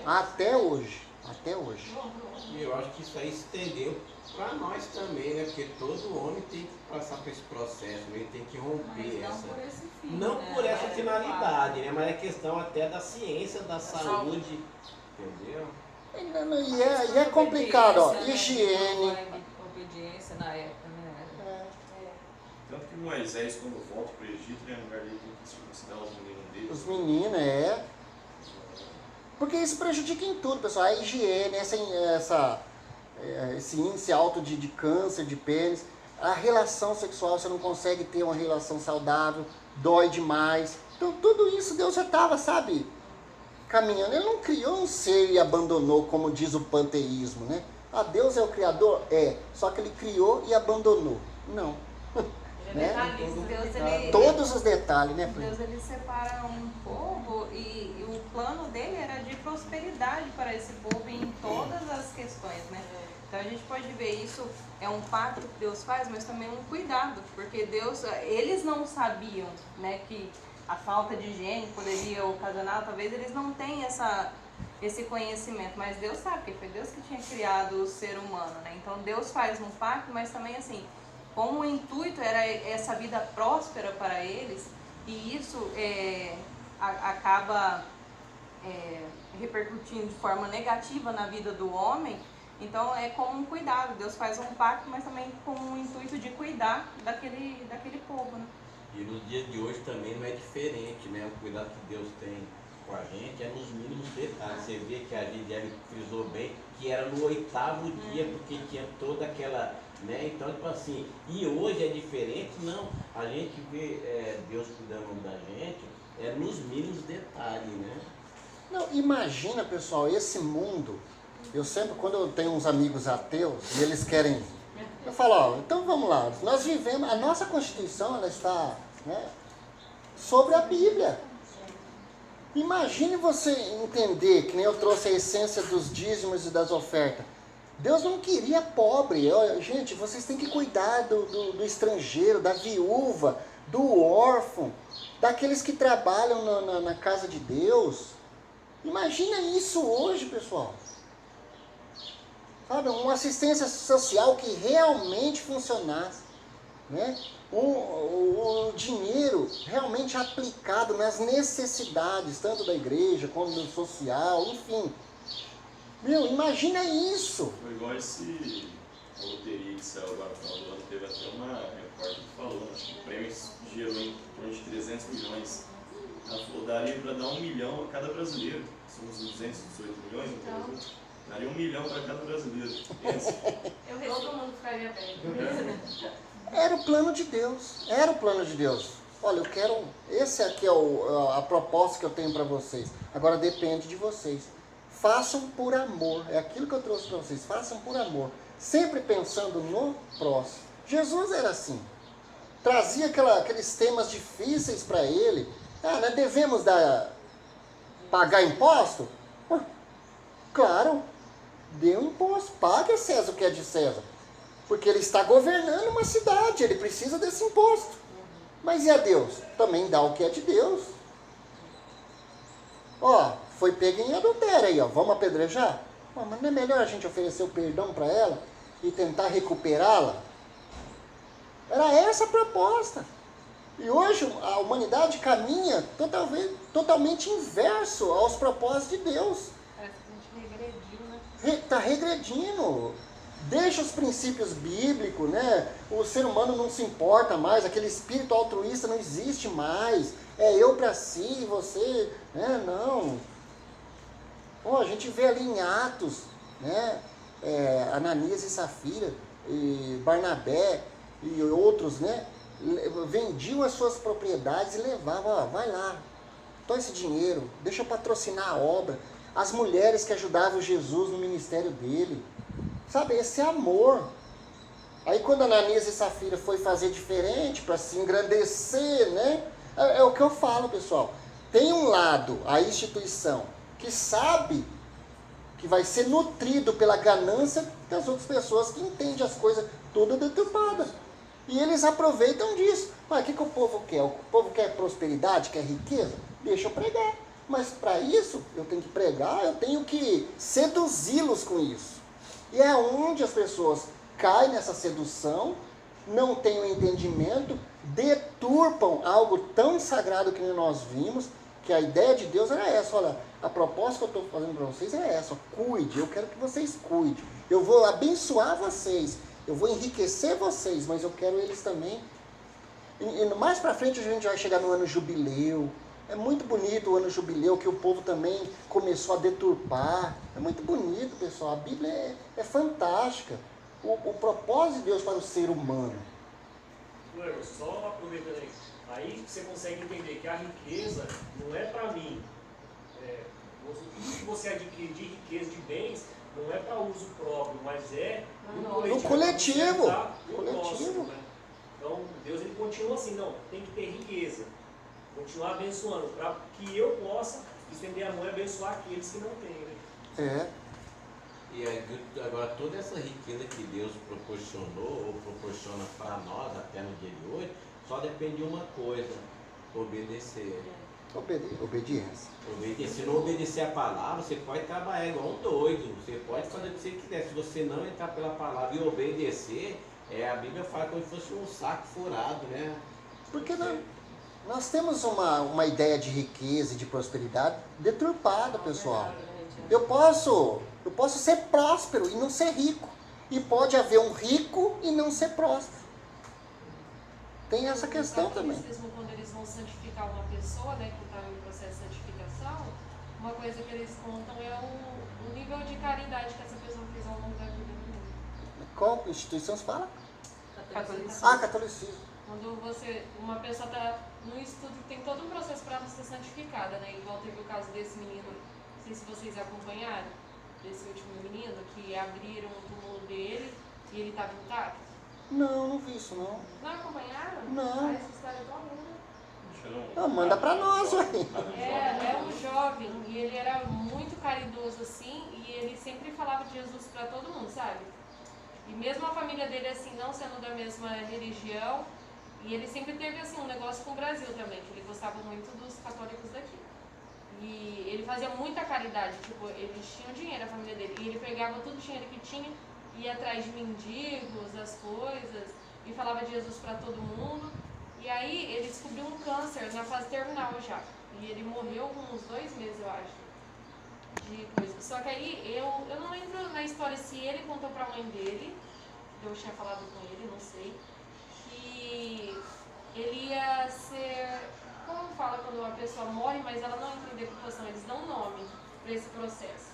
Até judeu. hoje? Até hoje. E eu acho que isso aí estendeu para nós também, né? Porque todo homem tem que passar por esse processo, ele tem que romper Mas não essa... por esse fim, Não né? por essa É, finalidade, né? Mas é questão até da ciência, da saúde, entendeu? E é complicado, ó. Obediência, Higiene. né? Obediência na época, né? Tanto que Moisés, quando volta para o Egito, né, no lugar dele tem que circuncidar os meninos dele. Os meninos, Porque isso prejudica em tudo, pessoal. A higiene, esse índice alto de câncer, de pênis. A relação sexual, você não consegue ter uma relação saudável, dói demais. Então, tudo isso Deus já estava, sabe, caminhando. Ele não criou um ser e abandonou, como diz o panteísmo, né? Ah, Deus é o Criador? É. Só que ele criou e abandonou. Não. Né? Todos os detalhes, né? Deus ele separa um povo e o plano dele era de prosperidade para esse povo em todas as questões, né? Então a gente pode ver isso, é um pacto que Deus faz, mas também um cuidado, porque Deus, eles não sabiam, né, que a falta de higiene poderia ocasionar, talvez eles não tenham esse conhecimento, mas Deus sabe, porque foi Deus que tinha criado o ser humano, né? Então Deus faz um pacto, mas também assim, como o intuito era essa vida próspera para eles, e isso acaba repercutindo de forma negativa na vida do homem. Então é como um cuidado, Deus faz um pacto, mas também com o intuito de cuidar daquele povo, né? E nos dias de hoje também não é diferente, né? O cuidado que Deus tem com a gente é nos mínimos detalhes. Você vê que a Lidiane frisou bem que era no 8º dia, porque tinha toda aquela, né? Então, tipo assim, e hoje é diferente? Não, a gente vê Deus cuidando da gente nos mínimos detalhes, né? Não, imagina, pessoal, esse mundo. Eu sempre, quando eu tenho uns amigos ateus e eles querem, eu falo, ó, então vamos lá, nós vivemos, a nossa Constituição, ela está, né, sobre a Bíblia. Imagine você entender, que nem eu trouxe a essência dos dízimos e das ofertas. Deus não queria pobre. Gente, vocês têm que cuidar do estrangeiro, da viúva, do órfão, daqueles que trabalham na casa de Deus. Imagina isso hoje, pessoal. Sabe, uma assistência social que realmente funcionasse, né? O dinheiro realmente aplicado nas necessidades, tanto da igreja como do social, enfim. Meu, imagina isso. Foi igual a loteria que saiu agora no final do ano, teve até uma repórter que falou, né? Acho que o prêmio gerou em torno de 300 milhões. Ela falou, daria para dar 1 milhão a cada brasileiro. Somos 218 milhões, então daria 1 milhão para cada brasileiro. Pensa. Todo mundo ficaria bem. Era o plano de Deus. Era o plano de Deus. Olha, eu quero. Esse aqui é a proposta que eu tenho para vocês. Agora depende de vocês. Façam por amor. É aquilo que eu trouxe para vocês. Façam por amor. Sempre pensando no próximo. Jesus era assim. Trazia aqueles temas difíceis para ele. Nós devemos pagar imposto? Claro. Dê um imposto. Pague a César o que é de César. Porque ele está governando uma cidade, ele precisa desse imposto. Mas e a Deus? Também dá o que é de Deus. Ó, foi pego em adultério aí, ó. Vamos apedrejar? Mas não é melhor a gente oferecer o perdão para ela e tentar recuperá-la? Era essa a proposta. E hoje a humanidade caminha totalmente inverso aos propósitos de Deus. Parece que a gente regrediu, né? Está regredindo. Deixa os princípios bíblicos, né? O ser humano não se importa mais, aquele espírito altruísta não existe mais. É eu para si, você, né? Não. A gente vê ali em Atos, né? Ananias e Safira, e Barnabé e outros, né? Vendiam as suas propriedades e levavam, vai lá, toma esse dinheiro, deixa eu patrocinar a obra. As mulheres que ajudavam Jesus no ministério dele. Sabe, esse é amor. Aí quando Ananias e Safira foi fazer diferente para se engrandecer, né? É o que eu falo, pessoal. Tem um lado, a instituição, que sabe que vai ser nutrido pela ganância das outras pessoas que entendem as coisas todas deturpadas. E eles aproveitam disso. Mas o que o povo quer? O povo quer prosperidade, quer riqueza? Deixa eu pregar. Mas para isso, eu tenho que pregar, eu tenho que seduzi-los com isso. E é onde as pessoas caem nessa sedução, não têm o entendimento, deturpam algo tão sagrado que nós vimos, que a ideia de Deus era essa. Olha, a proposta que eu estou fazendo para vocês é essa. Cuide, eu quero que vocês cuidem. Eu vou abençoar vocês, eu vou enriquecer vocês, mas eu quero eles também. E mais para frente a gente vai chegar no ano jubileu. É muito bonito o ano jubileu, que o povo também começou a deturpar. É muito bonito, pessoal. A Bíblia é fantástica. O propósito de Deus para o ser humano. Só aproveitando aí você consegue entender que a riqueza não é para mim. Tudo que você adquire de riqueza, de bens, não é para uso próprio, mas é no coletivo. Nosso, né? Então, Deus ele continua assim, não, tem que ter riqueza. Continuar abençoando, para que eu possa estender a mão e abençoar aqueles que não têm. Né? E agora toda essa riqueza que Deus proporcionou, ou proporciona para nós até no dia de hoje, só depende de uma coisa, obedecer. Obediência. Se não obedecer a palavra, você pode trabalhar igual um doido, você pode fazer o que você quiser. Se você não entrar pela palavra e obedecer, a Bíblia fala como se fosse um saco furado, né? Porque Nós temos uma ideia de riqueza e de prosperidade deturpada, pessoal. Eu posso ser próspero e não ser rico. E pode haver um rico e não ser próspero. Tem essa questão também. Quando eles vão santificar uma pessoa, né, que está em processo de santificação, uma coisa que eles contam é o nível de caridade que essa pessoa fez ao longo da vida. Qual instituição se fala? Catolicismo. Ah, catolicismo. Quando uma pessoa está no estudo, tem todo um processo para ela ser santificada, né? Igual teve o caso desse menino, não sei se vocês acompanharam, desse último menino, que abriram o túmulo dele e ele estava intacto. Não vi isso não. Não acompanharam? Não. Ah, essa história é tão linda. Não, manda pra nós, ué. É um jovem e ele era muito caridoso assim e ele sempre falava de Jesus para todo mundo, sabe? E mesmo a família dele assim, não sendo da mesma religião, e ele sempre teve assim um negócio com o Brasil também, que ele gostava muito dos católicos daqui. E ele fazia muita caridade, tipo, eles tinham dinheiro, a família dele, e ele pegava todo o dinheiro que tinha, ia atrás de mendigos, das coisas, e falava de Jesus para todo mundo. E aí ele descobriu um câncer na fase terminal já. E ele morreu com uns 2 meses, eu acho, de coisa. Só que aí eu não lembro na história se ele contou pra mãe dele, eu tinha falado com ele, não sei, que ele ia ser, como fala quando uma pessoa morre, mas ela não entra em decomposição, eles dão nome pra esse processo.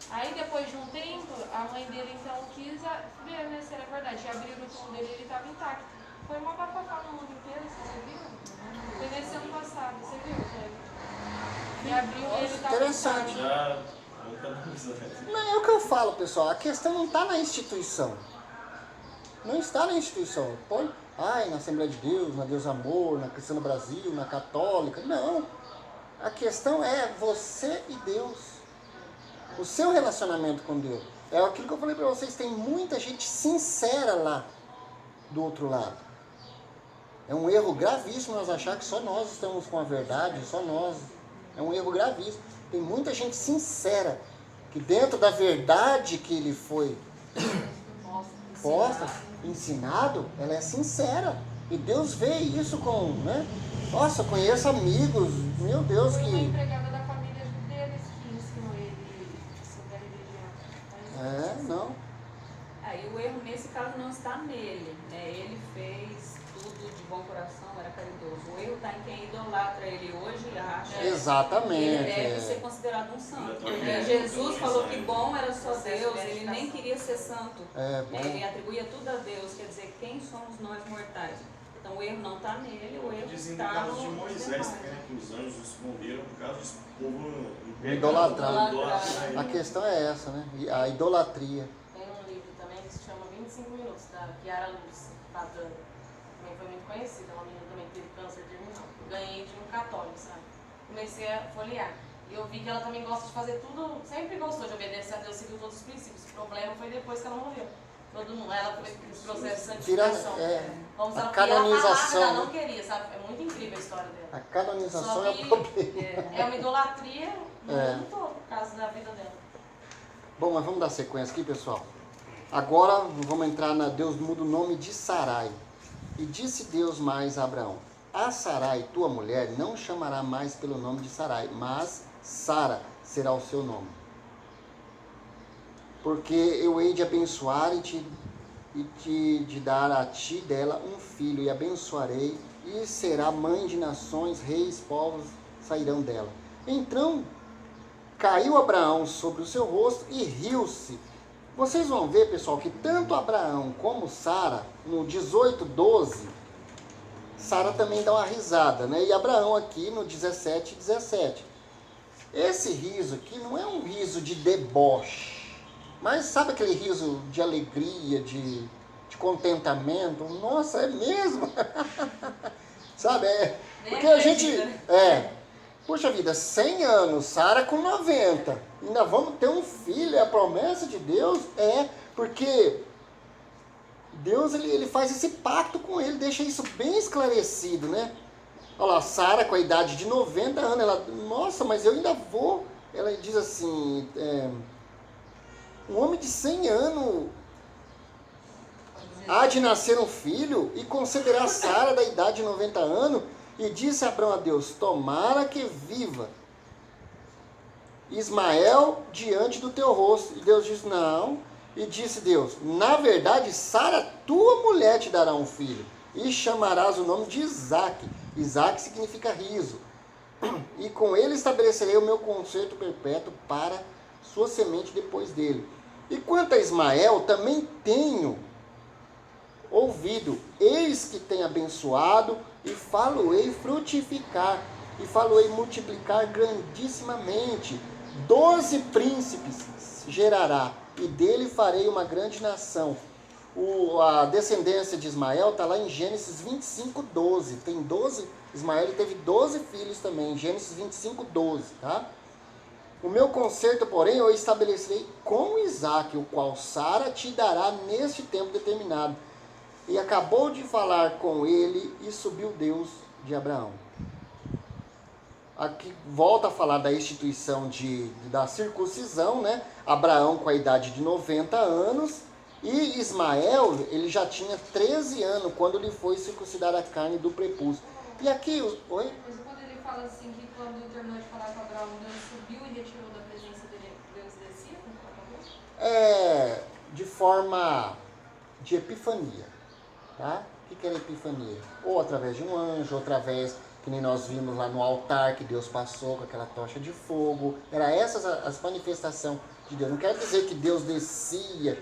Aí depois de um tempo, a mãe dele então quis ver, né, se era verdade. E abriram o túmulo dele e ele estava intacto. Foi uma bafafá no mundo inteiro, você viu? Foi nesse ano passado, você viu? E abriu ele e estava Interessante. intacto. Já vamos canalizar. Não, é o que eu falo, pessoal. A questão não está na instituição. Não está na instituição. Põe, na Assembleia de Deus, na Deus Amor, na Cristã do Brasil, na Católica. Não. A questão é você e Deus. O seu relacionamento com Deus. É aquilo que eu falei para vocês. Tem muita gente sincera lá do outro lado. É um erro gravíssimo nós achar que só nós estamos com a verdade, só nós. É um erro gravíssimo. Tem muita gente sincera que dentro da verdade que ele foi posta, ensinado, ela é sincera. E Deus vê isso com, né? Nossa, eu conheço amigos, meu Deus, Foi uma que... empregada da família deles que ensinou ele sobre a religião. não. Aí o erro nesse caso não está nele, né? Ele fez tudo de bom coração, era caridoso. O erro está em quem idolatra ele hoje e acha Exatamente. que ele deve ser considerado um santo. Porque Jesus falou que bom era só Deus, ele nem queria ser santo. Ele atribuía tudo a Deus, quer dizer, quem somos nós mortais? Então o erro não está nele, o erro Dizem no está caso de no Moisés demais, também, né? que os anjos esconderam por causa desse povo Idolatra. idolatra A ele. questão é essa, né? E a idolatria. Tem um livro também que se chama 25 Minutos, da Chiara Luz, Badana. Também foi muito conhecida, uma menina também que teve câncer terminal. Ganhei de um católico, sabe? Comecei a folhear. E eu vi que ela também gosta de fazer tudo, sempre gostou de obedecer a Deus, seguiu todos os princípios. O problema foi depois que ela morreu. Todo mundo, ela foi no processo de santificação. Vamos a ela canonização, ela não né? queria, sabe? É muito incrível a história dela. A canonização Só é o que problema. é uma idolatria no mundo todo, por causa da vida dela. Bom, mas vamos dar sequência aqui, pessoal. Agora vamos entrar na Deus muda o nome de Sarai. E disse Deus mais a Abraão: a Sarai, tua mulher, não chamará mais pelo nome de Sarai, mas Sara será o seu nome. Porque eu hei de abençoar de dar a ti dela um filho, e abençoarei, e será mãe de nações, reis, povos sairão dela. Então caiu Abraão sobre o seu rosto e riu-se. Vocês vão ver, pessoal, que tanto Abraão como Sara, no 18:12, Sara também dá uma risada, né? E Abraão aqui no 17:17. Esse riso aqui não é um riso de deboche, mas sabe aquele riso de alegria, de contentamento? Nossa, é mesmo? Sabe? Porque a gente... Puxa vida, 100 anos, Sara com 90. Ainda vamos ter um filho, é a promessa de Deus? Porque Deus ele faz esse pacto com ele, deixa isso bem esclarecido, né? Olha lá, Sara com a idade de 90 anos, ela, nossa, mas eu ainda vou. Ela diz assim, um homem de 100 anos há de nascer um filho e considerar Sara da idade de 90 anos. E disse Abrão a Deus, tomara que viva Ismael diante do teu rosto. E Deus disse, não. E disse Deus, na verdade, Sara, tua mulher, te dará um filho, e chamarás o nome de Isaque. Isaque significa riso. E com ele estabelecerei o meu concerto perpétuo para sua semente depois dele. E quanto a Ismael, também tenho ouvido, eis que tem abençoado, e falo-ei frutificar, e falo-ei multiplicar grandissimamente. 12 príncipes gerará, e dele farei uma grande nação. A descendência de Ismael está lá em Gênesis 25, 12. Tem 12, Ismael teve 12 filhos também, Gênesis 25, 12, tá? O meu concerto, porém, eu estabelecerei com Isaque, o qual Sara te dará neste tempo determinado. E acabou de falar com ele, e subiu Deus de Abraão. Aqui volta a falar da instituição da circuncisão, né? Abraão com a idade de 90 anos, e Ismael, ele já tinha 13 anos quando lhe foi circuncidar a carne do prepúcio. E aqui, oi? Mas quando ele fala assim, que quando terminou de falar com Abraão, Deus subiu e retirou da presença dele, Deus descia? De forma de epifania, tá? O que era epifania? Ou através de um anjo, ou através, que nem nós vimos lá no altar, que Deus passou com aquela tocha de fogo. Era essas as manifestações de Deus. Não quer dizer que Deus descia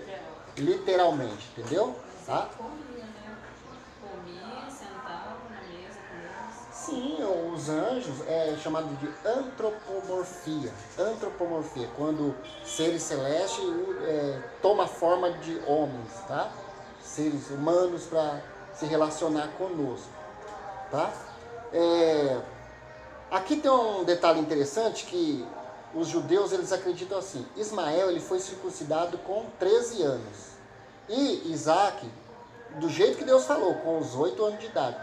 literalmente, entendeu? Tá? Comia, né? Comia, sentava na mesa com eles. Sim, os anjos é chamado de antropomorfia. Antropomorfia, quando seres celestes toma a forma de homens, tá? Seres humanos para se relacionar conosco, tá? Aqui tem um detalhe interessante que os judeus eles acreditam assim. Ismael ele foi circuncidado com 13 anos e Isaque do jeito que Deus falou, com os 8 anos de idade.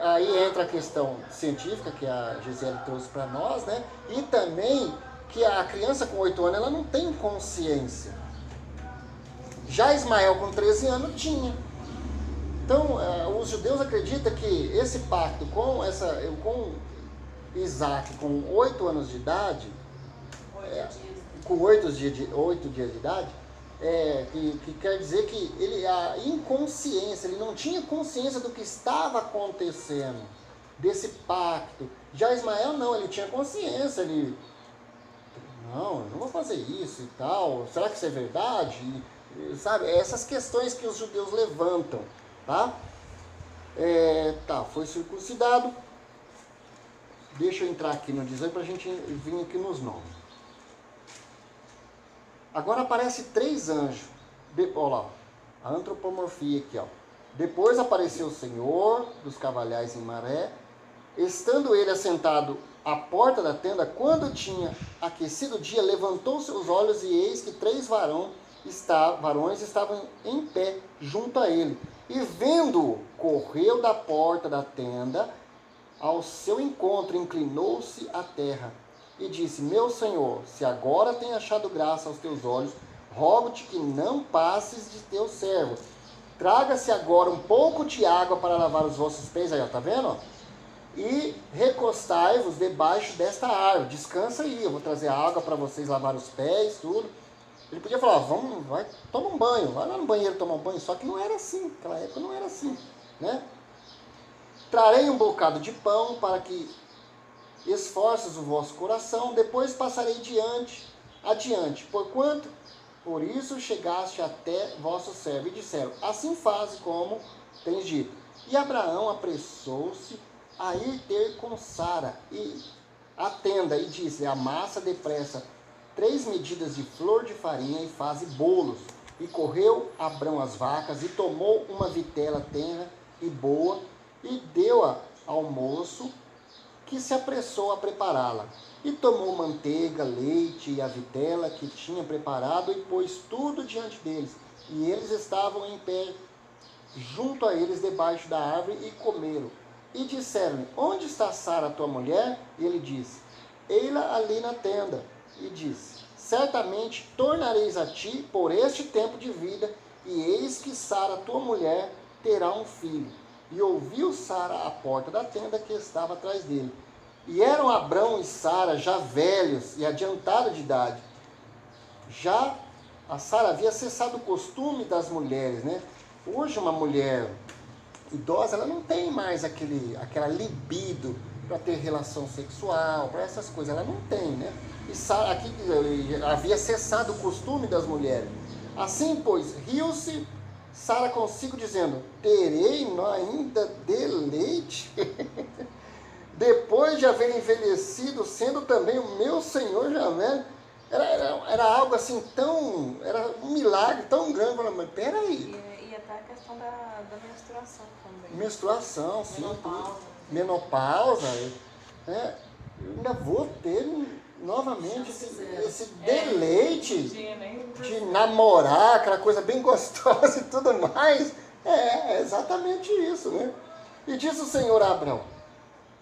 Aí entra a questão científica que a Gisele trouxe para nós, né? E também que a criança com 8 anos ela não tem consciência. Já Ismael com 13 anos tinha. Então, os judeus acreditam que esse pacto com Isaque com 8 anos de idade, com 8 dias de idade, que quer dizer que a inconsciência, ele não tinha consciência do que estava acontecendo, desse pacto. Já Ismael não, ele tinha consciência, não, eu não vou fazer isso e tal, será que isso é verdade? Sabe, essas questões que os judeus levantam, tá? Foi circuncidado. Deixa eu entrar aqui no 18 para a gente vir aqui nos nomes. Agora aparece 3 anjos. Olha lá, a antropomorfia aqui, ó. Depois apareceu o Senhor dos Cavalhais em Maré, estando ele assentado à porta da tenda, quando tinha aquecido o dia, levantou seus olhos e eis que 3 varões estavam em pé junto a ele. E vendo-o, correu da porta da tenda ao seu encontro, inclinou-se à terra e disse: meu Senhor, se agora tem achado graça aos teus olhos, rogo-te que não passes de teu servo. Traga-se agora um pouco de água para lavar os vossos pés, aí, ó, tá vendo? Ó? E recostai-vos debaixo desta árvore. Descansa aí, eu vou trazer água para vocês lavar os pés, tudo. Ele podia falar: toma um banho, vai lá no banheiro tomar um banho, só que não era assim, naquela época não era assim, né? Trarei um bocado de pão para que esforces o vosso coração, depois passarei adiante, porquanto por isso chegaste até vosso servo. E disseram: assim faze como tens dito. E Abraão apressou-se a ir ter com Sara e a tenda, e disse: amassa depressa 3 medidas de flor de farinha e faze bolos. E correu Abrão as vacas e tomou uma vitela tenra e boa e deu-a ao moço, que se apressou a prepará-la. E tomou manteiga, leite e a vitela que tinha preparado e pôs tudo diante deles. E eles estavam em pé junto a eles debaixo da árvore e comeram. E disseram-lhe: onde está Sara, tua mulher? E ele disse: ei-la ali na tenda. E disse: certamente tornareis a ti por este tempo de vida, e eis que Sara, tua mulher, terá um filho. e ouviu Sara à porta da tenda que estava atrás dele. E eram Abrão e Sara já velhos e adiantados de idade. Já a Sara havia cessado o costume das mulheres, né? Hoje uma mulher idosa, ela não tem mais aquela libido para ter relação sexual, para essas coisas, ela não tem, né? E Sara aqui havia cessado o costume das mulheres. Assim, pois, riu-se Sara consigo, dizendo: terei ainda deleite? Depois de haver envelhecido, sendo também o meu Senhor já velho. Era algo assim tão... Era um milagre tão grande. Mas peraí. E até a questão da menstruação também. Menstruação, sim. Menopausa. Menopausa. Né? Eu ainda vou ter novamente esse deleite de namorar, aquela coisa bem gostosa e tudo mais. É exatamente isso, né? E diz o Senhor a Abrão: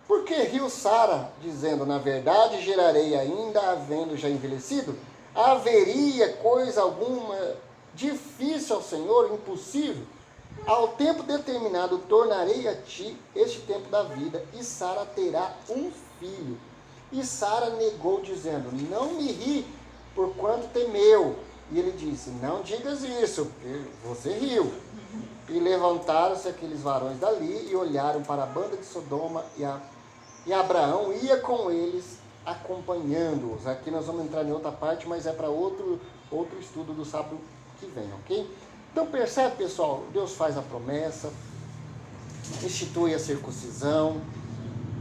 por que riu Sara, dizendo: na verdade gerarei ainda, havendo já envelhecido? Haveria coisa alguma difícil ao Senhor, impossível? Ao tempo determinado tornarei a ti este tempo da vida, e Sara terá um filho. E Sara negou, dizendo: não me ri, porquanto temeu. E ele disse: não digas isso, porque você riu. E levantaram-se aqueles varões dali e olharam para a banda de Sodoma, e Abraão ia com eles, acompanhando-os. Aqui nós vamos entrar em outra parte, mas é para outro estudo do sábado que vem, ok? Então percebe, pessoal, Deus faz a promessa, institui a circuncisão,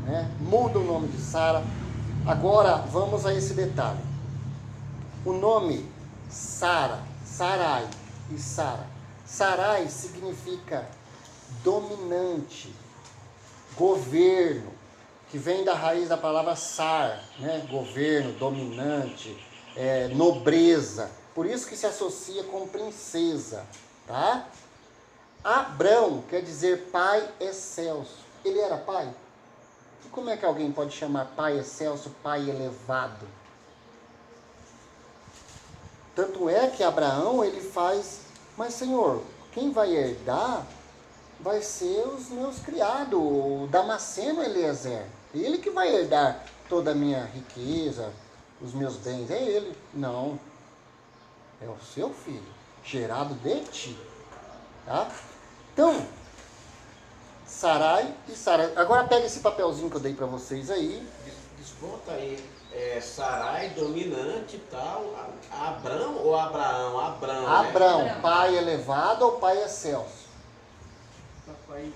né? Muda o nome de Sara. Agora vamos a esse detalhe. O nome Sara, Sarai e Sara. Sarai significa dominante, governo, que vem da raiz da palavra sar, né? Governo, dominante, nobreza. Por isso que se associa com princesa, tá? Abrão quer dizer pai excelso. Ele era pai? E como é que alguém pode chamar pai excelso, pai elevado? Tanto é que Abraão, ele faz: mas Senhor, quem vai herdar vai ser os meus criados, o Damasceno Eliezer. Ele que vai herdar toda a minha riqueza, os meus bens. É ele. Não. É o seu filho, gerado de ti. Tá? Então, Sarai e Sara. Agora pega esse papelzinho que eu dei para vocês aí. Desconta aí. Sarai, dominante e tal. Abrão ou Abraão? Abrão. Abrão, né? pai elevado ou pai excelso? Papai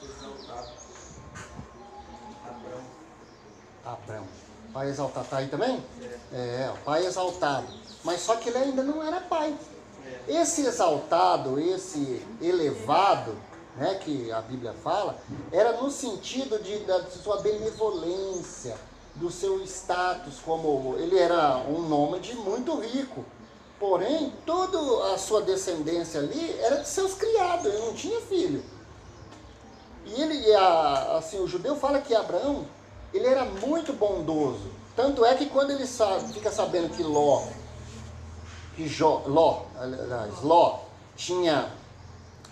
exaltado. Abrão. Pai exaltado. Tá aí também? O pai exaltado. Mas só que ele ainda não era pai. Esse exaltado, esse elevado, né, que a Bíblia fala, era no sentido da sua benevolência, do seu status, como ele era um nômade muito rico. Porém, toda a sua descendência ali era de seus criados, ele não tinha filho. E o judeu fala que Abraão, ele era muito bondoso. Tanto é que quando ele fica sabendo que Ló tinha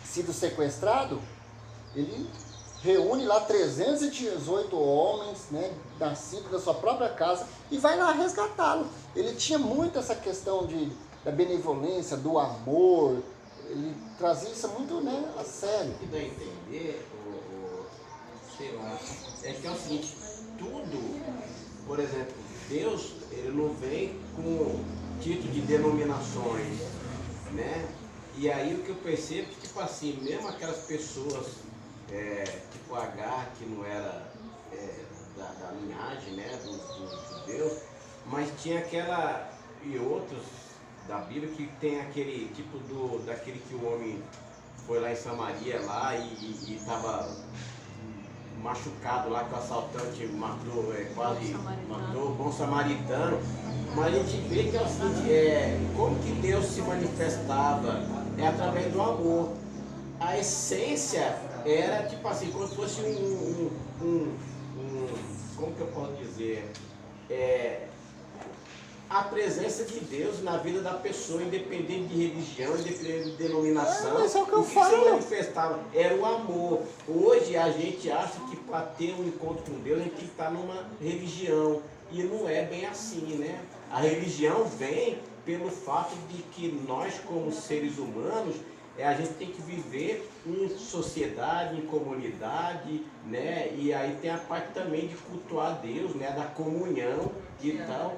sido sequestrado, ele reúne lá 318 homens, né, nascidos da sua própria casa, e vai lá resgatá-lo. Ele tinha muito essa questão da benevolência, do amor. Ele trazia isso muito, né, a sério. O que dá a entender, sei lá, é que é o seguinte: tudo, por exemplo, Deus, ele não vem com título de denominações, né? E aí o que eu percebo, tipo assim, mesmo aquelas pessoas, tipo Agar, que não era da linhagem, né, dos judeus, mas tinha aquela, e outros da Bíblia, que tem aquele tipo daquele que o homem foi lá em Samaria lá e estava machucado lá, que o assaltante matou, quase matou, o bom samaritano. Mas a gente vê que é o seguinte, como que Deus se manifestava? É através do amor. A essência era tipo assim, como se fosse como que eu posso dizer? a presença de Deus na vida da pessoa, independente de religião, independente de denominação. Mas é o que eu se falo. manifestava era o amor. Hoje a gente acha que para ter um encontro com Deus a gente tem que estar numa religião. E não é bem assim, né? A religião vem pelo fato de que nós, como seres humanos, a gente tem que viver em sociedade, em comunidade, né? E aí tem a parte também de cultuar Deus, né? Da comunhão e tal.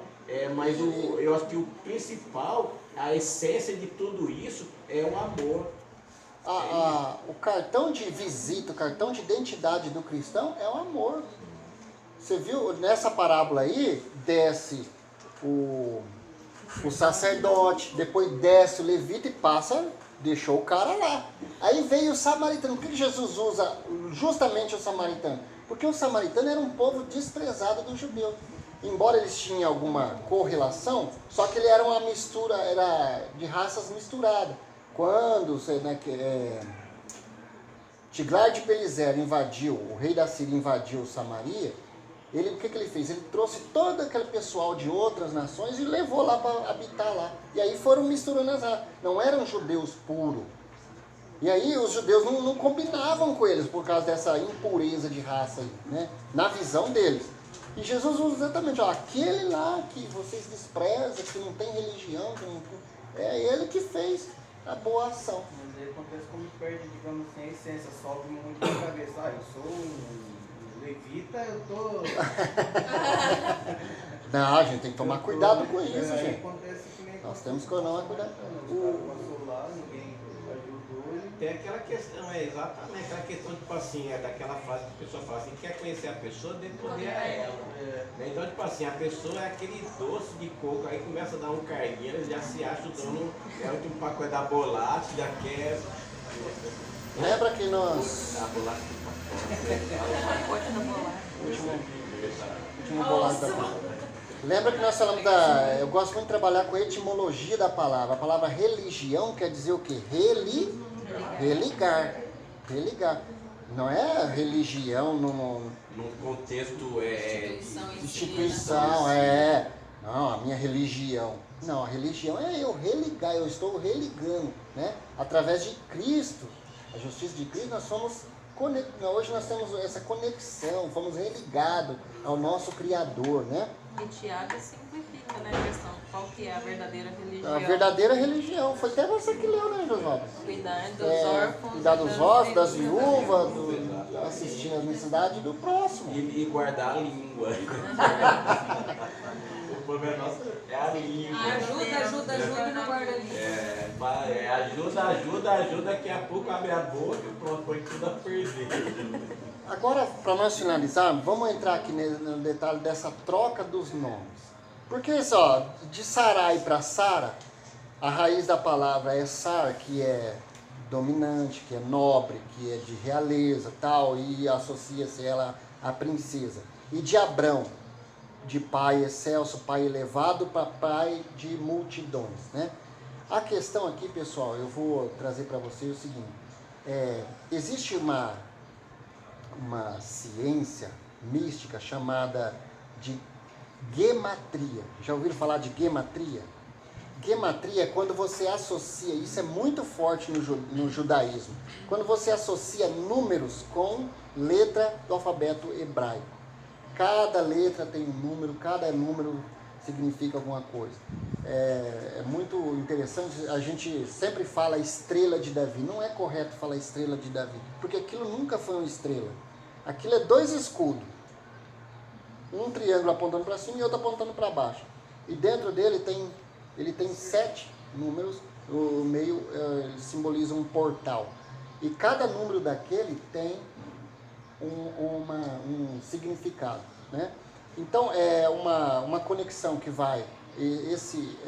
Mas eu acho que o principal, a essência de tudo isso é o amor. O cartão de visita, o cartão de identidade do cristão é o amor. Você viu, nessa parábola aí, desce o sacerdote, depois desce o levita e passa, deixou o cara lá. Aí veio o samaritano. Por que Jesus usa justamente o samaritano? Porque o samaritano era um povo desprezado do judeu. Embora eles tinham alguma correlação, só que ele era uma mistura, era de raças misturadas. Quando Tiglat-Pileser invadiu, o rei da Síria invadiu Samaria, o que ele fez? Ele trouxe todo aquele pessoal de outras nações e levou lá para habitar lá. E aí foram misturando as raças. Não eram judeus puros. E aí os judeus não combinavam com eles por causa dessa impureza de raça aí, né? Na visão deles. E Jesus usa exatamente, aquele lá que vocês desprezam, que não tem religião, é ele que fez a boa ação. Mas aí acontece como perde, digamos assim, a essência, sobe muito na cabeça. Eu sou um levita, eu tô... Não, a gente tem que tomar cuidado com isso, aí gente. acontece que nem... Nós temos que tomar cuidado. O cara passou lá, ninguém ajudou ele. Tem aquela questão, exatamente aquela questão, tipo assim, daquela frase que a pessoa fala assim, quer conhecer a pessoa, dê poder a ela. Né? Então, tipo assim, a pessoa é aquele doce de coco, aí começa a dar um carguinho, ele já se acha o dono, é o último pacote da bolacha, já quer... Lembra que nós... A bolacha Pacote da bolacha. Último bolacha da palavra. Lembra que nós falamos eu gosto muito de trabalhar com a etimologia da palavra. A palavra religião quer dizer o quê? Religar. Religar. Não é religião num contexto instituição, não, a minha religião. Não, a religião é eu religar, eu estou religando, né? Através de Cristo, a justiça de Cristo, nós somos hoje nós temos essa conexão, fomos religados ao nosso Criador, né? E Tiago simplifica, né, a questão. Qual que é a verdadeira religião? A verdadeira religião. Foi até você que leu, né, Josualdo? Cuidar dos órfãos. Cuidar dos órfãos, das viúvas, assistir às necessidades do próximo. E guardar a língua. O problema nosso é a língua. Ajuda e não guarda a língua. Ajuda, daqui a pouco abre a boca e pronto, põe tudo a perder. Agora, para nós finalizarmos, vamos entrar aqui no detalhe dessa troca dos nomes. Porque, só, de Sarai para Sara, a raiz da palavra é Sar, que é dominante, que é nobre, que é de realeza, tal, e associa-se ela à princesa. E de Abrão, de pai excelso, pai elevado, para pai de multidões, né? A questão aqui, pessoal, eu vou trazer para vocês o seguinte. Existe uma ciência mística chamada de gematria. Já ouviram falar de gematria? Gematria é quando você associa, isso é muito forte no judaísmo, quando você associa números com letra do alfabeto hebraico. Cada letra tem um número, cada número significa alguma coisa. É muito interessante, a gente sempre fala estrela de Davi. Não é correto falar estrela de Davi, porque aquilo nunca foi uma estrela. Aquilo é 2 escudos. Um triângulo apontando para cima e outro apontando para baixo. E dentro dele ele tem 7 números, o meio simboliza um portal. E cada número daquele tem um significado, né? Então é uma conexão que vai, esse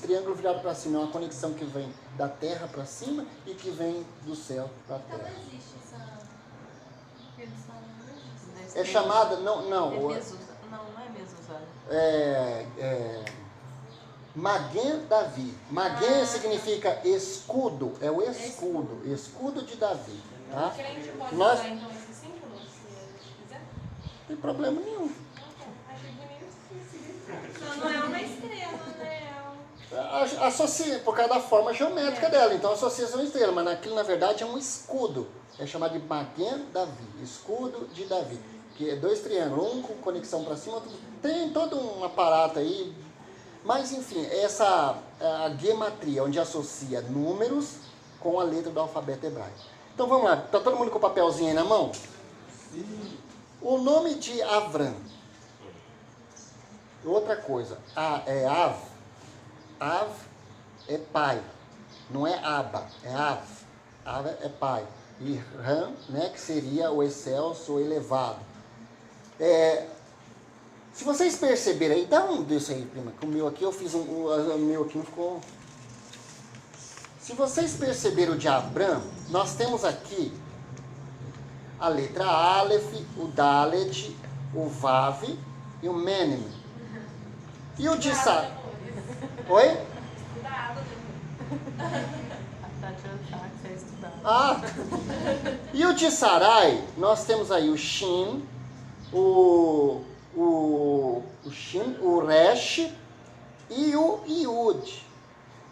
triângulo virado para cima é uma conexão que vem da terra para cima e que vem do céu para a terra. Não existe essa redução, não existe. É chamada, não É Mezuzá. Não é Mezuzá. Maguen Davi. Maguen significa escudo, é o escudo de Davi. Tá? O crente pode Nós- usar então esse símbolo, se quiser? Não tem problema nenhum. Achei bonito. Não é uma estrela, né? Associa, por causa da forma geométrica dela. Então associa uma estrela, mas aquilo na verdade é um escudo. É chamado de Maguen Davi, escudo de Davi. Que é 2 triângulos, um com conexão para cima, outro... tem todo um aparato aí. Mas enfim, essa a gematria, onde associa números com a letra do alfabeto hebraico. Então vamos lá, tá todo mundo com o papelzinho aí na mão? Sim. O nome de Avram. Outra coisa, é Av. Av é pai, não é Abba, é Av. Av é pai. E Ram, né, que seria o excelso, o elevado. Se vocês perceberem aí, dá um desse aí, prima, que o meu aqui eu fiz o meu aqui não ficou... Se vocês perceberam o de Abram, nós temos aqui a letra Aleph, o Dalet, o Vav e o Menem. E o de Sarai? Oi? Estudado. E o de Sarai, nós temos aí o Shin, o Shin, o Resh e o Yud.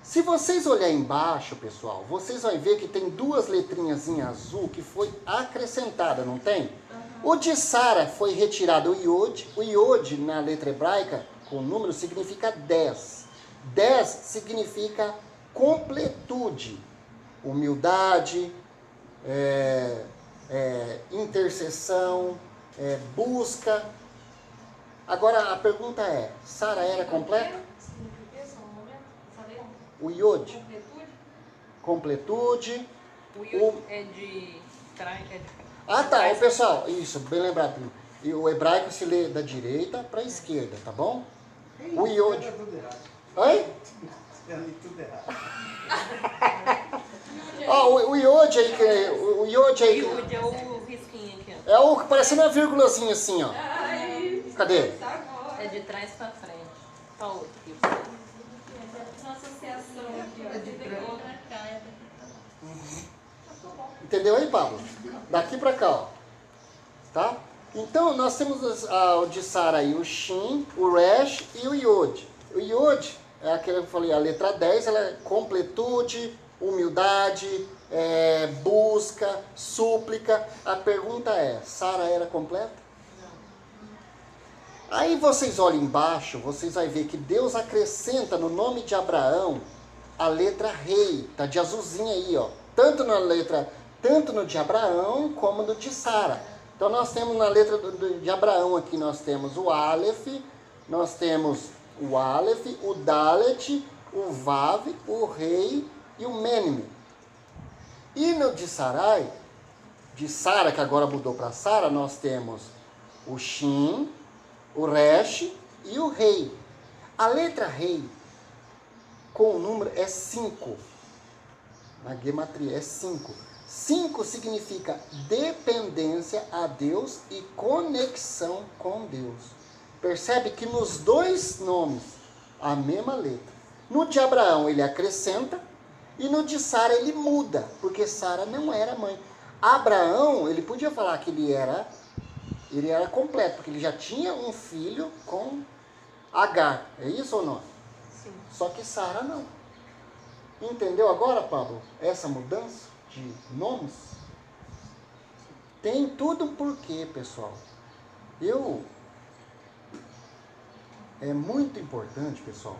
Se vocês olharem embaixo, pessoal, vocês vão ver que tem 2 letrinhas em azul que foi acrescentada, não tem? O de Sara foi retirado o Yod. O Yod, na letra hebraica, com número, significa 10. 10 significa completude, humildade, intercessão, busca. Agora a pergunta é, Sara era completa? O Yod. Completude. O Yud é de trás. Ah, tá. O pessoal, isso, bem lembrado. E o hebraico se lê da direita para a esquerda, tá bom? O Yod. Oi? Tudo errado. O Yod aí, o Yod aí. O Yud é o risquinho aqui, ó. É o que parece uma vírgulazinha assim, ó. Cadê? É de trás pra frente. Tá outro aqui. Uma associação aqui, ó. De Entendeu aí, Pablo? Daqui pra cá, ó. Tá? Então, nós temos o de Sara aí, o Shin, o Resh e o Yod. O Yod é aquele que eu falei, a letra 10, ela é completude, humildade, busca, súplica. A pergunta é, Sara era completa? Não. Aí vocês olham embaixo, vocês vão ver que Deus acrescenta no nome de Abraão a letra rei, tá de azulzinho aí, ó. Tanto no de Abraão como no de Sara. Então nós temos na letra de Abraão aqui, nós temos o Aleph, nós temos o Aleph, o Dalet, o Vav, o Rei e o Menem. E no de Sarai, de Sara, que agora mudou para Sara, nós temos o Shin, o Resh e o Rei. A letra Rei, com o número, é 5. Na gematria, é 5. 5 significa dependência a Deus e conexão com Deus. Percebe que nos 2 nomes, a mesma letra. No de Abraão ele acrescenta e no de Sara ele muda, porque Sara não era mãe. Abraão, ele podia falar que ele era completo, porque ele já tinha um filho com Agar. É isso ou não? Sim. Só que Sara não. Entendeu agora, Pablo, essa mudança de nomes? Tem tudo um porquê, pessoal. É muito importante, pessoal,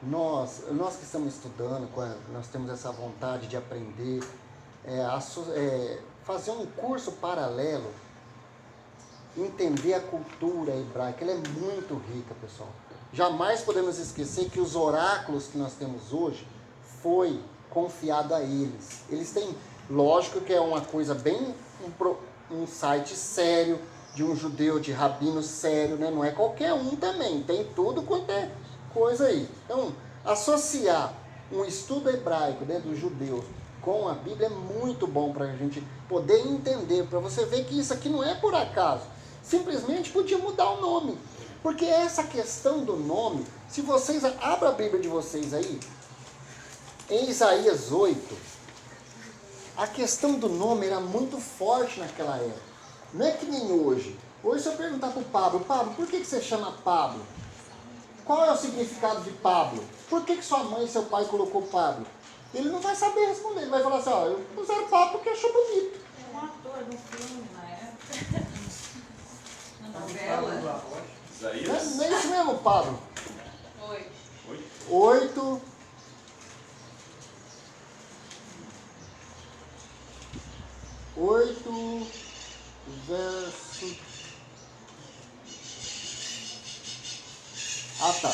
nós que estamos estudando, nós temos essa vontade de aprender, fazer um curso paralelo, entender a cultura hebraica. Ela é muito rica, pessoal. Jamais podemos esquecer que os oráculos que nós temos hoje foi confiado a eles. Eles têm, lógico que é uma coisa bem, um site sério, de um judeu, de rabino sério, né? Não é qualquer um também, tem tudo quanto é coisa aí. Então, associar um estudo hebraico, né, dos judeus com a Bíblia é muito bom para a gente poder entender, para você ver que isso aqui não é por acaso. Simplesmente podia mudar o nome. Porque essa questão do nome, se vocês abram a Bíblia de vocês aí, em Isaías 8, a questão do nome era muito forte naquela época. Não é que nem hoje. Hoje, se eu perguntar para o Pablo, por que você chama Pablo? qual é o significado de Pablo? Por que sua mãe e seu pai colocou Pablo? Ele não vai saber responder, ele vai falar assim, ó, eu usaram Pablo porque achou bonito. É um ator no filme na época. Na novela. Isaías? Não é isso mesmo, Pablo? Oi. 8. Verso. Ah, tá.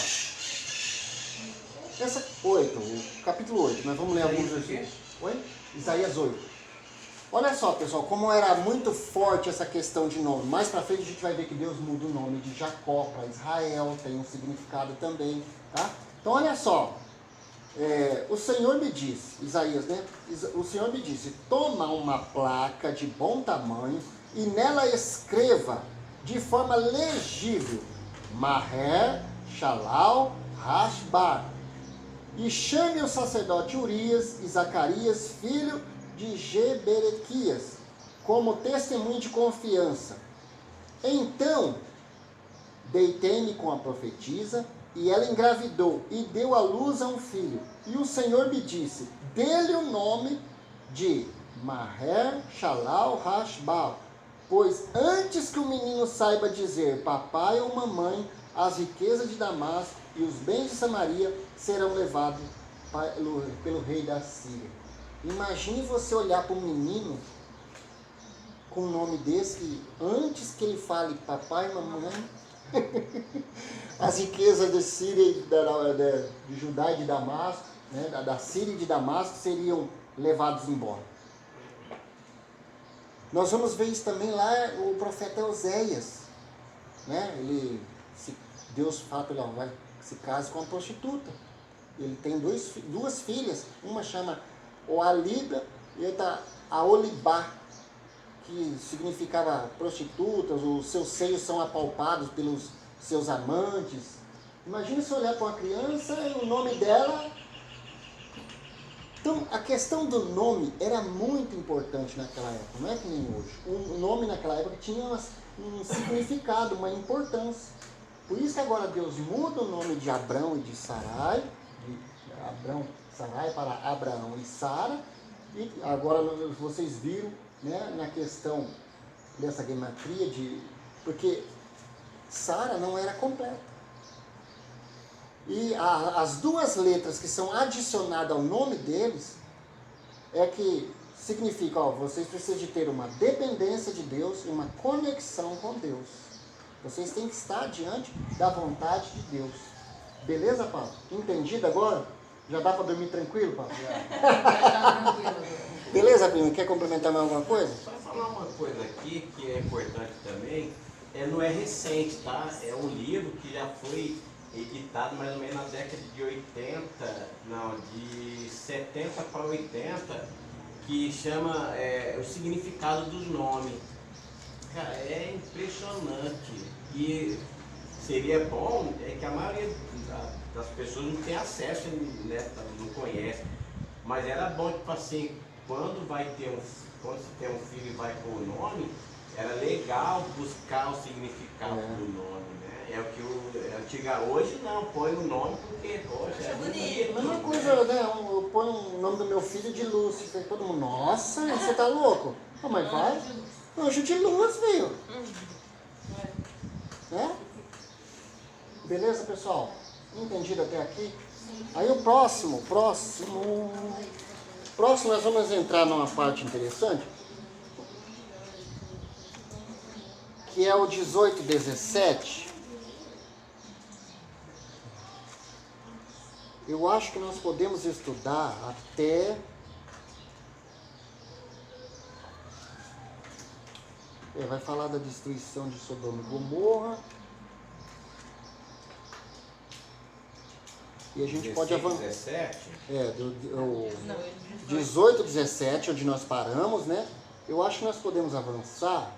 Essa 8, o capítulo 8, nós vamos ler alguns versículos. Oi? Isaías 8. Olha só, pessoal, como era muito forte essa questão de nome. Mais pra frente a gente vai ver que Deus muda o nome de Jacó para Israel, tem um significado também, tá? Então olha só, o Senhor me disse, Isaías, né? O Senhor me disse, toma uma placa de bom tamanho e nela escreva de forma legível, Maher, Shalal, Hashbar, e chame o sacerdote Urias e Zacarias, filho de Geberequias, como testemunho de confiança. Então, deitei-me com a profetisa, e ela engravidou, e deu à luz a um filho. E o Senhor me disse, dê-lhe o nome de Maher Shalal Hashbal, pois antes que o menino saiba dizer papai ou mamãe, as riquezas de Damasco e os bens de Samaria serão levados pelo rei da Síria. Imagine você olhar para um menino com um nome desse, que antes que ele fale papai e mamãe, as riquezas de Síria, de Judá e de Damasco, né, da Síria e de Damasco seriam levados embora. Nós vamos ver isso também lá, o profeta Oséias, né? Deus fala para ele, vai se case com uma prostituta. Ele tem duas filhas, uma chama Oalida e outra Aolibá, que significava prostitutas, os seus seios são apalpados pelos seus amantes. Imagina se olhar para uma criança e o nome dela. Então, a questão do nome era muito importante naquela época, não é que nem hoje. O nome naquela época tinha um significado, uma importância. Por isso que agora Deus muda o nome de Abrão e de Sarai, Sarai para Abraão e Sara, e agora vocês viram, né, na questão dessa gematria, porque Sara não era completa. E as duas letras que são adicionadas ao nome deles é que significa, vocês precisam de ter uma dependência de Deus e uma conexão com Deus. Vocês têm que estar diante da vontade de Deus. Beleza, Paulo? Entendido agora? Já dá para dormir tranquilo, Paulo? Beleza, primo? Quer complementar mais alguma coisa? Só falar uma coisa aqui que é importante também, não é recente, tá? É um livro que já foi editado mais ou menos na década de 80, não, de 70 para 80, que chama O Significado dos Nomes. Cara, é impressionante. E seria bom que a maioria das pessoas não tem acesso, né, não conhece. Mas era bom, tipo assim, quando se tem um filho e vai pôr o nome, era legal buscar o significado do nome, né? É o que antiga hoje não, põe o nome porque, poxa, é bonito. A mesma coisa, né? Eu ponho o nome do meu filho de Lúcifer, todo mundo, nossa, você tá louco? Oh, mas vai, anjo de luz, veio. Né? Beleza, pessoal? Entendido até aqui? Aí o próximo nós vamos entrar numa parte interessante, que é o 18, 17. Eu acho que nós podemos estudar até vai falar da destruição de Sodoma e Gomorra. E a gente 16, pode avançar. 17? 18, 17, onde nós paramos, né? Eu acho que nós podemos avançar.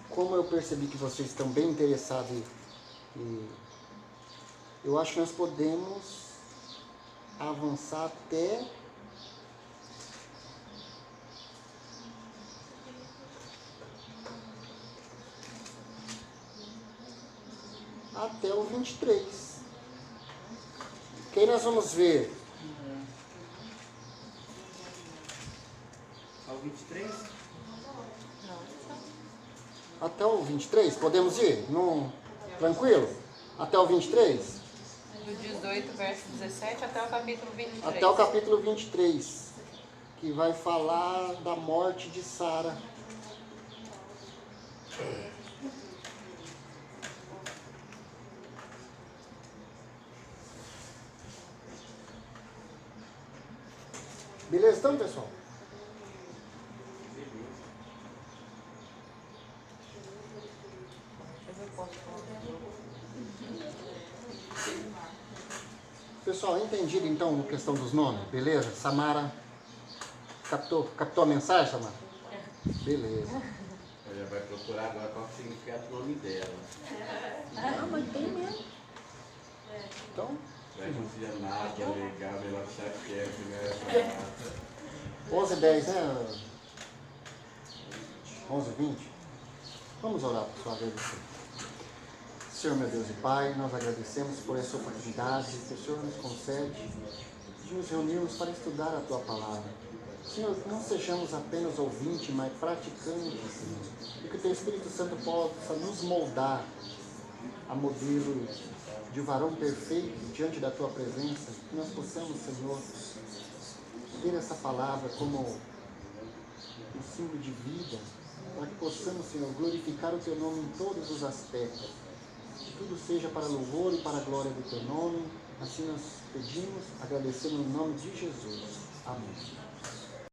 Como eu percebi que vocês estão bem interessados eu acho que nós podemos avançar até o 23. Quem nós vamos ver? Ao 23? Até o 23? Podemos ir? Não... Tranquilo? Até o 23? Do 18, verso 17 até o capítulo 23. Até o capítulo 23, que vai falar da morte de Sara. Beleza, então, pessoal? Pessoal, entendido então a questão dos nomes? Beleza? Samara, captou a mensagem, Samara? Beleza. Ela vai procurar agora qual é o significado do nome dela. Ah, mas tem mesmo. Então, Vai conseguir nada, legal, melhor chefe, né? 11h10, né? 11h20. Vamos orar, pessoal, agradecer. Senhor, meu Deus e Pai, nós agradecemos por essa oportunidade que o Senhor nos concede de nos reunirmos para estudar a Tua Palavra. Senhor, que não sejamos apenas ouvintes, mas praticantes, Senhor. E que o Teu Espírito Santo possa nos moldar a modelo de varão perfeito diante da Tua presença. Que nós possamos, Senhor, ver essa palavra como um símbolo de vida, para que possamos, Senhor, glorificar o Teu nome em todos os aspectos. Que tudo seja para louvor e para a glória do Teu nome. Assim nós pedimos, agradecendo no nome de Jesus. Amém.